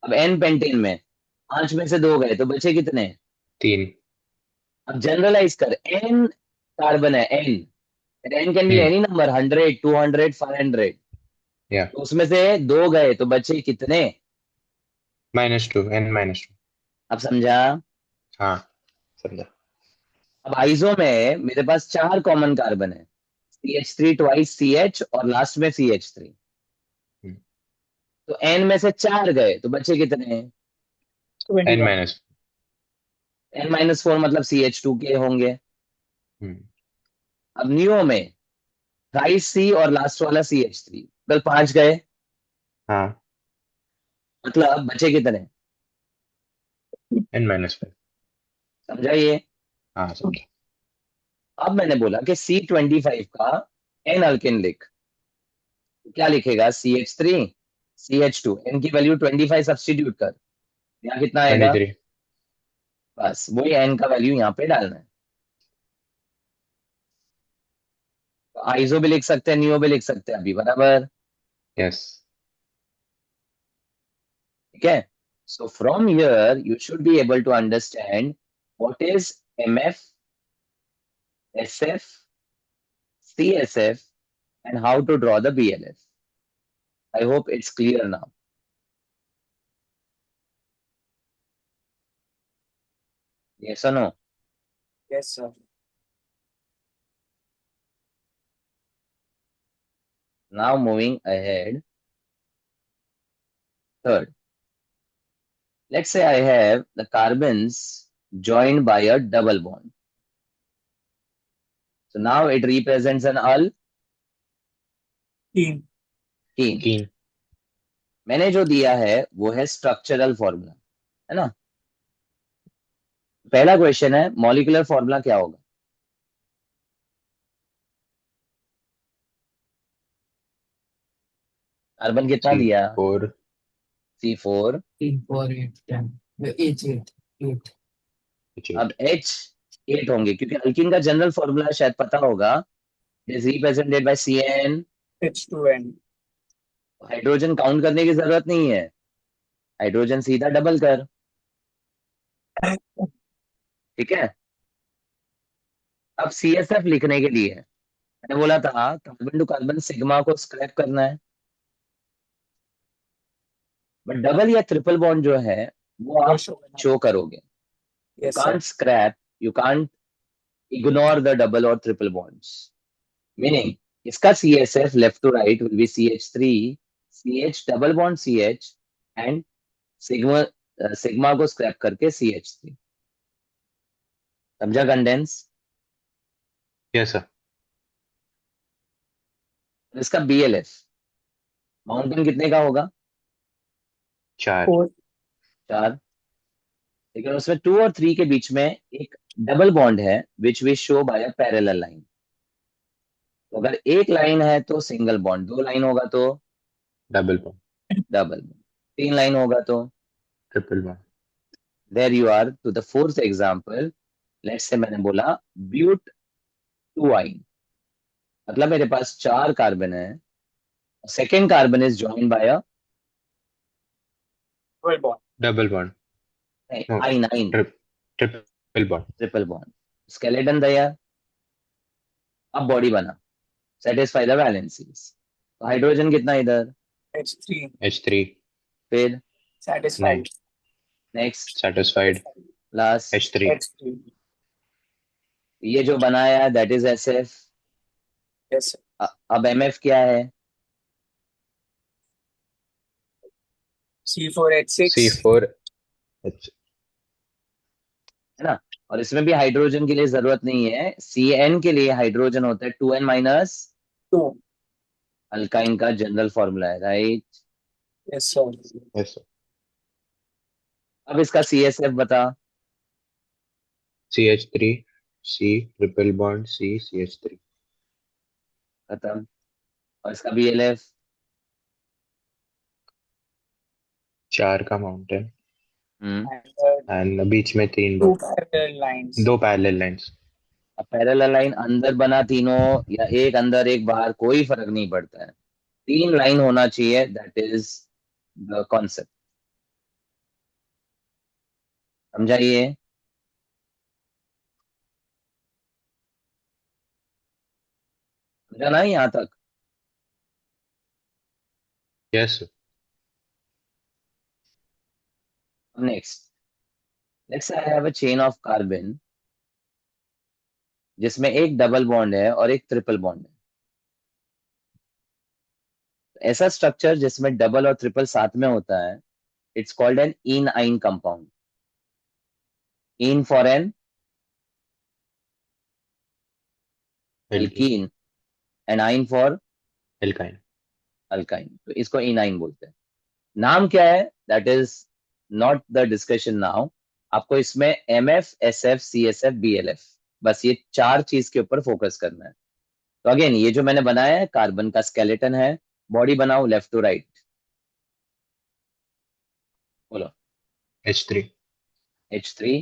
अब N पेंटेन में 5 में से 2 गए तो बचे कितने? 3. अब जनरलाइज कर. N कार्बन है, N. N can be hmm. Any number, 100, 200, 500. या तो उसमें से 2 गए तो बचे कितने? -2. n-2. अब समझा? हाँ समझा. अब आइसो में मेरे पास 4 कॉमन कार्बन है, CH3 ट्वाइस CH और लास्ट में CH3. हम्म. तो N में से 4 गए तो बचे कितने? 21. n-. N-4 मतलब CH2 के होंगे. हम्म. अब नियो में थ्राइस C और लास्ट वाला CH3, कल 5 गए. हाँ. मतलब बचे कितने? n-5. समझा ये? हाँ समझा. अब मैंने बोला कि C25 का N अल्केन लिख. तो क्या लिखेगा? CH3 CH2, N की वैल्यू 25 सब्स्टिट्यूट कर. यहाँ कितना आएगा? 23. बस वही N का वैल्यू यहाँ पे डालना है. तो आइसो भी लिख सकते हैं, नियो भी लिख सकते हैं अभी. बराबर. यस. ठीक है. So from here you should be able to understand what is MF, SF, CSF and how to draw the BLF. I hope it's clear now. Yes or no? Yes, sir. Now moving ahead. Third, let's say I have the carbons joined by a double bond. So now it represents an Keen. alkene. Keen. मैंने जो दिया है वो है structural formula, है ना? पहला question है मॉलिक्यूलर फॉर्मूला क्या होगा? कार्बन कितना दिया? C4 C4. 3, 4, 8, 10. H, 8. 8. अब H8. H8 होंगे क्योंकि अल्कीन का जनरल फॉर्मूला शायद पता होगा, is represented by CN। H2N. Hydrogen count करने की जरूरत नहीं है, हाइड्रोजन सीधा डबल कर, ठीक है? अब CSF लिखने के लिए मैंने बोला था कार्बन टू कार्बन सिग्मा को स्क्रैप करना है, बट डबल या ट्रिपल बॉन्ड जो है वो आप शो करोगे। You Yes, sir. Can't scrap, you can't ignore the double और ट्रिपल बॉन्ड्स, मीनिंग इसका CSF left to right will be CH3 CH double bond CH and sigma, sigma को scrap करके CH3। समझा कंडेंस? Yes, sir. इसका BLF mountain कितने का होगा? 4. 4. 4। लेकिन उसमें 2 और 3 के बीच में एक डबल बॉन्ड है which we show by a parallel line. तो अगर एक लाइन है तो सिंगल बॉन्ड, 2 लाइन होगा तो Double bond. Double bond, 3 line होगा तो Triple bond. There you are to the fourth example. Let's say मैंने बोला ब्यूट 2 मतलब मेरे पास 4 कार्बन है, second carbon is joined by a 12 bond. Double bond. No. I9 Triple bond. Triple bond, skeleton तैयार। अब बॉडी बना, सेटिस्फाई द वैलेंसीज। तो हाइड्रोजन कितना इधर? H3. H3. फिर Satisfied. Next Satisfied. Last, H3. H3. ये जो बनाया है that is SF। Yes, sir. अब MF क्या है? C4, H6. C4. H. है ना? और इसमें भी हाइड्रोजन के लिए जरूरत नहीं है, CN के लिए हाइड्रोजन होता है 2N-, 2. अल्काइन का जनरल फॉर्मूला है, right? Yes, sir. Yes, sir. अब इसका CSF बता। CH3. C. Triple bond. C. CH3. खत्म। और इसका BLF? 4 का माउंटेन हम्म। And एंड बीच में 3 2 bond, parallel lines. 2 parallel lines. अब पैरेलल लाइन अंदर बना तीनों या एक अंदर एक बाहर कोई फर्क नहीं पड़ता है, 3 लाइन होना चाहिए, दैट इज द कॉन्सेप्ट। समझाइए? समझा ना यहाँ तक? Yes sir. Next, let's say I have a chain of carbon जिसमें एक डबल बॉन्ड है और एक ट्रिपल बॉन्ड है। ऐसा स्ट्रक्चर जिसमें डबल और ट्रिपल साथ में होता है, इट्स कॉल्ड एन इन आइन compound. In for an alkene. Alkene and आइन फॉर एल्काइन। अल्काइन, तो इसको इनाइन बोलते हैं। नाम क्या है that is not the discussion now. आपको इसमें MF SF CSF BLF बस ये 4 चीज के ऊपर फोकस करना है। तो अगेन ये जो मैंने बनाया है कार्बन का स्केलेटन है, बॉडी बनाओ लेफ्ट टू राइट, बोलो। H3. H3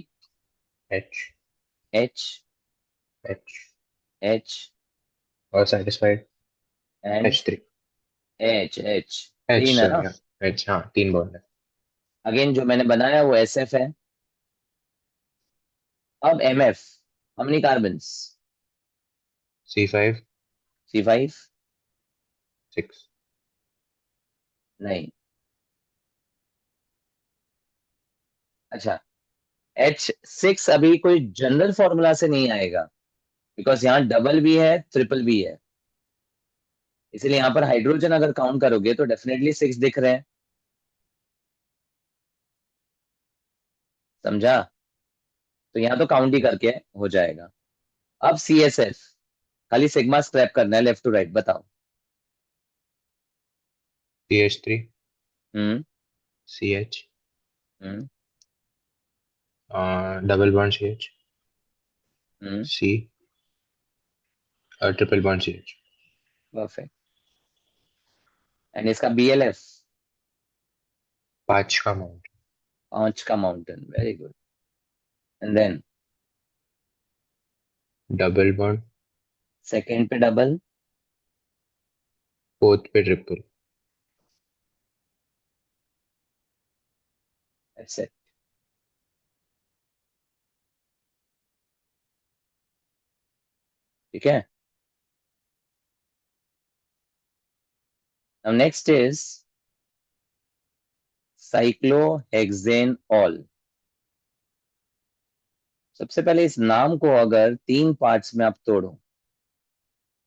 H. H H. H और satisfied and H3. H 3 H है ना? सॉरी, H हाँ 3 बॉन्ड है। अगेन जो मैंने बनाया वो SF है। अब MF, how many carbons? C5. C5 6. नहीं, अच्छा H6 अभी कोई जनरल फॉर्मूला से नहीं आएगा, बिकॉज यहाँ डबल भी है, ट्रिपल भी है, इसलिए यहाँ पर हाइड्रोजन अगर काउंट करोगे तो डेफिनेटली 6 दिख रहे हैं। समझा? तो यहाँ तो काउंट ही करके हो जाएगा। अब CSF, खाली सिग्मा स्क्रैप करना है लेफ्ट टू राइट, बताओ। CH3 hmm CH hmm double bond CH hmm C triple bond CH। Perfect. And इसका BLF, 5 का माउंट 5 का mountain, very good. And then double bond second पे डबल, फोर्थ पे ट्रिपल। ऐसे, ठीक है। Now next is cyclohexanol। सबसे पहले इस नाम को अगर 3 पार्ट्स में आप तोड़ो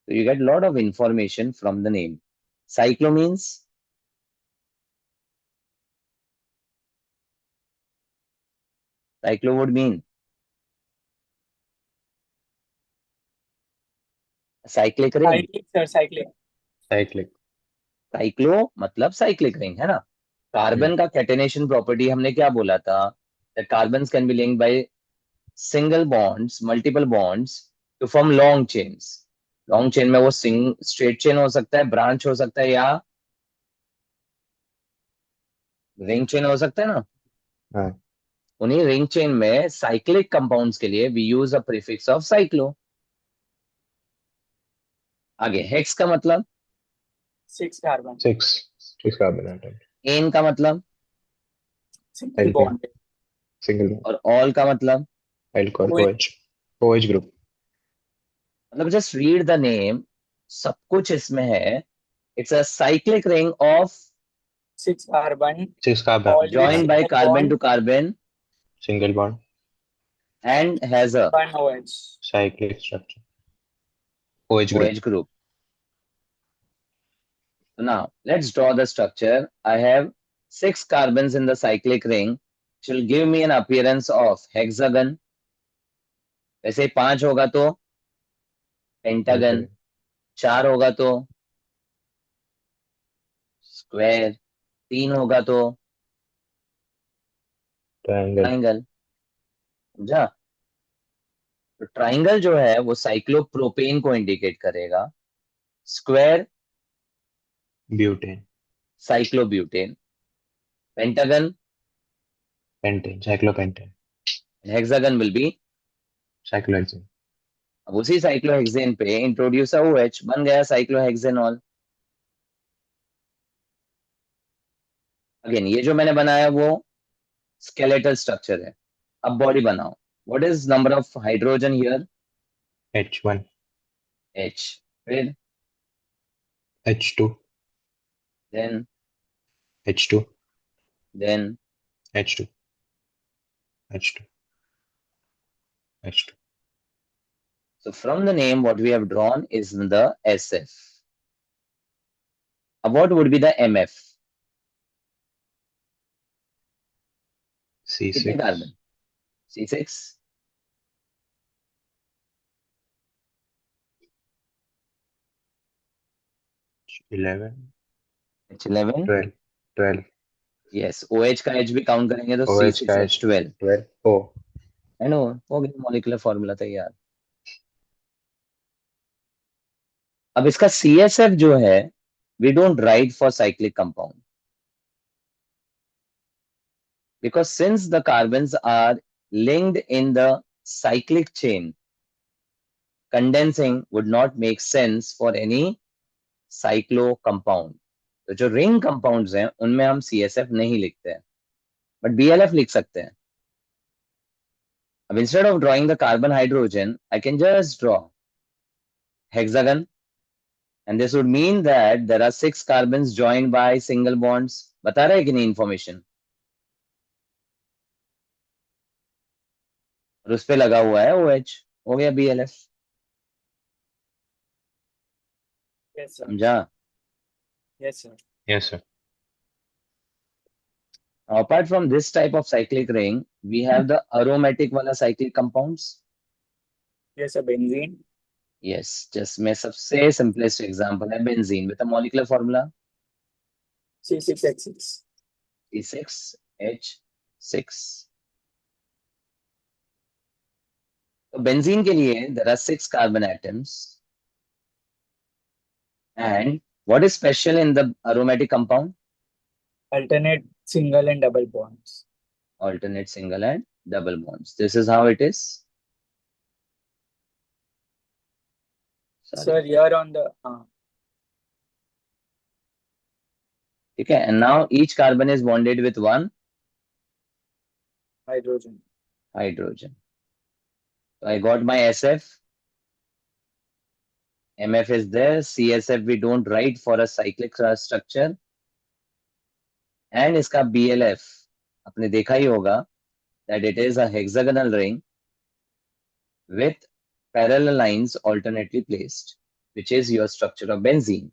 तो you get lot of information from the name. Cyclo means, cyclo would mean cyclic ring. Cyclic sir, cyclic. Cyclic. Cyclo मतलब साइक्लिक रिंग, है ना। कार्बन का कैटेनेशन प्रॉपर्टी हमने क्या बोला था, that carbons can be linked by single bonds, multiple bonds to form long chains. Long chain में वो स्ट्रेट चेन हो सकता है, ब्रांच हो सकता है, या रिंग चेन हो सकता है ना। हाँ। उन्हीं रिंग चेन में साइक्लिक कंपाउंड्स के लिए we use a prefix of cyclo. आगे हेक्स का मतलब, 6 कार्बन। 6 carbon atom. एन का मतलब, single alkane bond. Single bond. और ऑल का मतलब। Alcohol OH। OH OH group. मतलब जस्ट रीड द नेम, सब कुछ इसमें है। It's a cyclic ring of 6 carbon, 6 carbon all with joined by single carbon to bond, carbon single bond and has a 1 OH. Cyclic structure OH group. OH group. So now let's draw the structure. I have 6 carbons in the cyclic ring, which will give me an appearance of hexagon. वैसे 5 होगा तो pentagon, 4 होगा तो square, 3 होगा तो triangle. Triangle. समझा? तो triangle जो है वो साइक्लोप्रोपेन को इंडिकेट करेगा, square butane. Cyclobutane, pentagon pentane cyclopentane. Hexagon will be. Cyclohexane. अब उसी साइक्लोहेक्सेन पे इंट्रोड्यूस OH, बन गया साइक्लोहेक्सेनॉल। अगेन ये जो मैंने बनाया वो स्केलेटल स्ट्रक्चर है। अब बॉडी बनाओ। What is number of hydrogen here? H1 H, फिर H2 then H2 then H2 H2 H2। so from the name what we have drawn is the SF. What would be the MF? कितने C6 carbon? C6, 11 H11, 12 12 yes. OH का H भी count करेंगे तो OH का C6 H12, 12 O। है ना। हो गया मॉलिक्यूलर फॉर्मूला तैयार। अब इसका CSF जो है, we don't write for cyclic compound because since the carbons are linked in the cyclic chain, condensing would not make sense for any cyclo compound. तो जो रिंग कंपाउंड्स हैं उनमें हम CSF नहीं लिखते हैं, बट BLF लिख सकते हैं। अब instead of drawing the carbon hydrogen I can just draw hexagon, and this would mean that there are 6 carbons joined by single bonds. बता रहा है कि नहीं इंफॉर्मेशन? और उस पे लगा हुआ है OH, हो गया BLF। Yes, sir. समझा? Yes, sir. Yes, sir. Apart from this type of cyclic ring, we have the aromatic wala cyclic compounds. Yes, sir. Benzene. Yes, just मैं सबसे simplest example है benzene with a molecular formula C6H6. C6H6. तो benzene के लिए there are 6 carbon atoms. And what is special in the aromatic compound? Alternate single and double bonds. Alternate single and double bonds. This is how it is. Sorry. Sir, here on the Okay, and now each carbon is bonded with one hydrogen. hydrogen. So I got my SF. MF is there. CSF we don't write for a cyclic structure. And इसका BLF आपने देखा ही होगा that it is a hexagonal ring with parallel lines alternately placed, which is your structure of benzene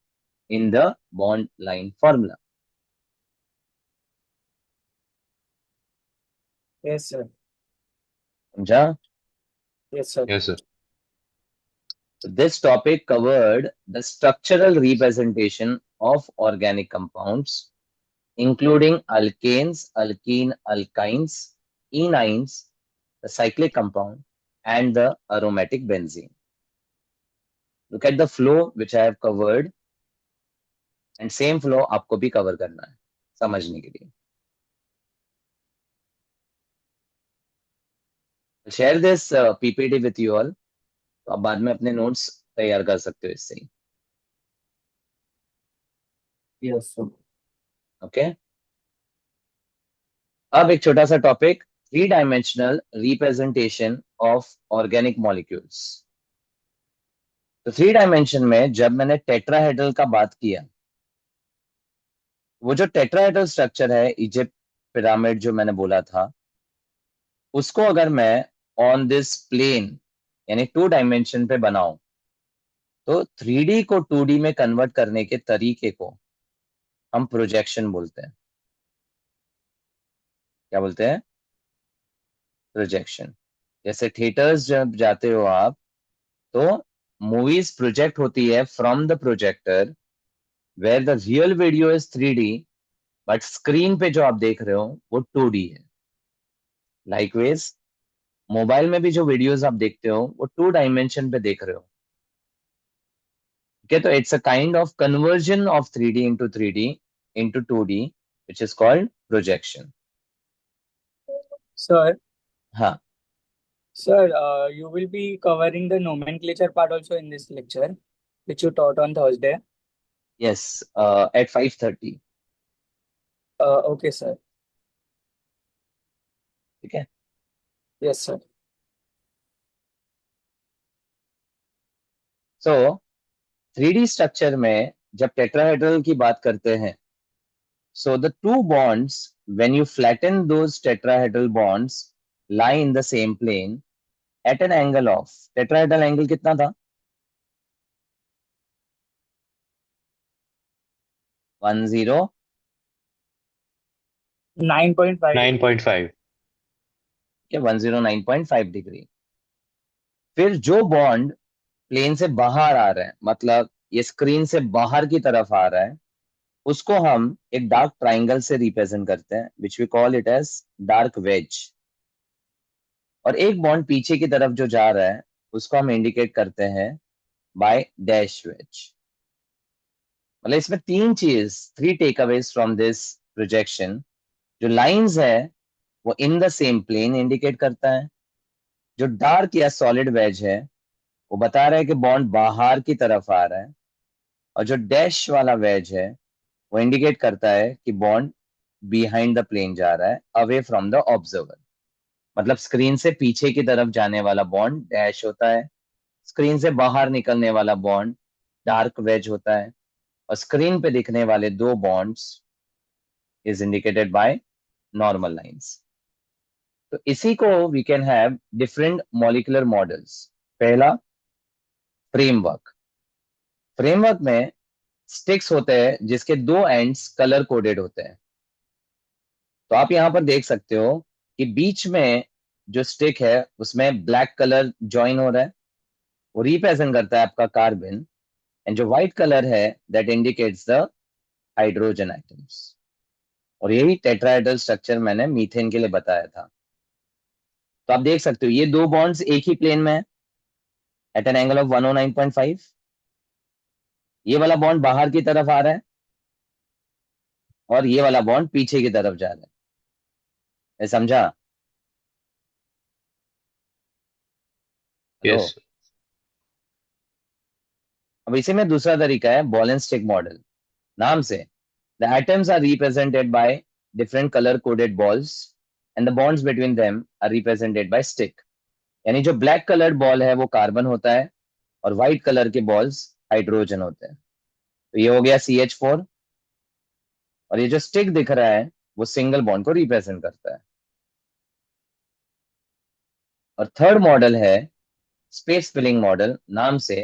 in the bond line formula. Yes, sir. समझा? Yes, sir. Yes, sir. So this topic covered the structural representation of organic compounds, including alkanes, alkene, alkynes, enines, the cyclic compound, and the aromatic benzene. Look at the flow which I have covered, and same flow आपको भी cover करना है समझने के लिए. I'll share this PPT with you all. तो आप बाद में अपने notes तैयार कर सकते हो इससे ही. Yes, sir. Okay? अब एक छोटा सा topic, 3-dimensional representation of organic molecules. तो 3 डायमेंशन में जब मैंने टेट्राहेड्रल का बात किया, वो जो टेट्राहेड्रल स्ट्रक्चर है इजिप्ट पिरामिड जो मैंने बोला था, उसको अगर मैं ऑन दिस प्लेन यानी 2 डायमेंशन पे बनाऊं, तो 3D को 2D में कन्वर्ट करने के तरीके को हम प्रोजेक्शन बोलते हैं. क्या बोलते हैं? प्रोजेक्शन. जैसे थिएटर्स जब जाते हो आप, तो मूवीज प्रोजेक्ट होती है from the projector where the real video is 3D, but screen पे जो आप देख रहे हो वो 2D है. लाइकवेज मोबाइल में भी जो वीडियोस आप देखते हो वो 2 डायमेंशन पे देख रहे हो. ठीक है, तो it's a kind of conversion of 3D into 3D into 2D, which is called projection. Sir, हाँ. sir, you will be covering the nomenclature part also in this lecture, which you taught on Thursday. Yes, at 5:30. Okay, sir. ठीक है. Yes, sir. सो 3D structure में जब tetrahedral की बात करते हैं, so the two bonds, when you flatten those tetrahedral bonds, lie in the same plane at an angle of, tetrahedral angle कितना था? 10 9.5 degree. 9.5. के 109.5 डिग्री. फिर जो बॉन्ड प्लेन से बाहर आ रहा है, मतलब ये स्क्रीन से बाहर की तरफ आ रहा है, उसको हम एक डार्क ट्राइंगल से रिप्रेजेंट करते हैं, which we call it as dark wedge. और एक बॉन्ड पीछे की तरफ जो जा रहा है उसको हम इंडिकेट करते हैं बाय डैश वेज. मतलब इसमें 3 टेकअवेज फ्रॉम दिस प्रोजेक्शन. जो लाइंस है वो in the same plane indicate करता है. जो डार्क या सॉलिड वेज है वो बता रहा है कि बॉन्ड बाहर की तरफ आ रहा है. और जो डैश वाला वेज है वो इंडिकेट करता है कि बॉन्ड बिहाइंड द प्लेन जा रहा है, अवे फ्रॉम द ऑब्जर्वर. मतलब स्क्रीन से पीछे की तरफ जाने वाला बॉन्ड डैश होता है, स्क्रीन से बाहर निकलने वाला बॉन्ड डार्क वेज होता है, और स्क्रीन पे दिखने वाले 2 bonds is indicated by normal lines. तो इसी को we can have different molecular models. पहला, फ्रेमवर्क। फ्रेमवर्क में स्टिक्स होते हैं जिसके दो एंड्स कलर कोडेड होते हैं। तो आप यहां पर देख सकते हो कि बीच में जो स्टिक है उसमें ब्लैक कलर ज्वाइन हो रहा है, वो रिप्रेजेंट करता है आपका कार्बन। एंड जो व्हाइट कलर है that indicates the hydrogen atoms. और यही टेट्राहेड्रल स्ट्रक्चर मैंने मीथेन के लिए बताया था। तो आप देख सकते हो ये दो बॉन्ड्स एक ही प्लेन में है एट एन एंगल ऑफ 109.5। ये वाला बॉन्ड बाहर की तरफ आ रहा है और ये वाला बॉन्ड पीछे की तरफ जा रहा है। ये समझा? हेलो। Yes. अब इसी में दूसरा तरीका है बॉल एंड स्टिक मॉडल नाम से। The atoms are represented by different colour coded balls and the bonds between them are represented by stick. यानी जो ब्लैक कलर्ड बॉल है वो कार्बन होता है और व्हाइट कलर के बॉल्स हाइड्रोजन होते हैं। तो ये हो गया CH4। और ये जो स्टिक दिख रहा है वो सिंगल बॉन्ड को रिप्रेजेंट करता है। और थर्ड मॉडल है स्पेस फिलिंग मॉडल नाम से।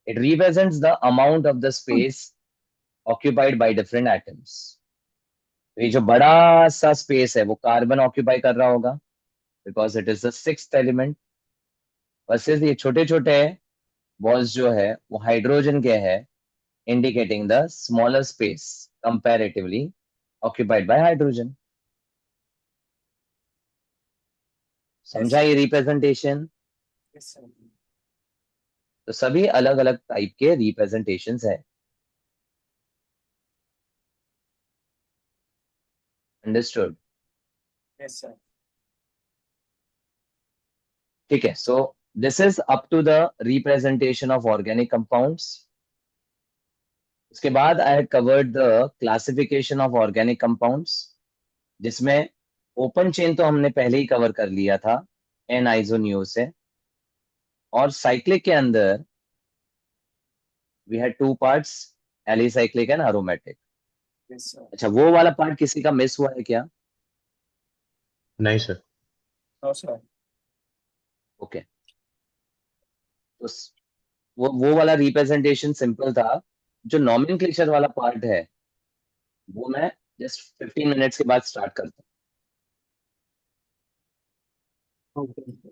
It represents the amount of the space occupied by different atoms. तो ये जो बड़ा सा स्पेस है वो कार्बन ऑक्यूपाई कर रहा होगा because it is the sixth element. Versus ये छोटे छोटे बॉल्स जो है वो हाइड्रोजन के है, indicating the smaller space comparatively occupied by hydrogen. समझा ये रिप्रेजेंटेशन? Yes, sir. तो सभी अलग अलग टाइप के रिप्रेजेंटेशंस है। अंडरस्टूड? Yes, sir. ठीक है। So this is up to the representation of organic compounds. उसके बाद I had covered the classification of organic compounds, जिसमें ओपन चेन तो हमने पहले ही कवर कर लिया था एन आइसोन्यू से। और साइक्लिक के अंदर we had two parts, alicyclic and aromatic. Yes, sir. अच्छा, वो वाला पार्ट किसी का मिस हुआ है क्या? नहीं सर। No, sir. ओके। तो वो वाला रिप्रेजेंटेशन सिंपल था। जो नॉमेनक्लेचर वाला पार्ट है वो मैं जस्ट 15 मिनट्स के बाद स्टार्ट करता हूँ। Okay.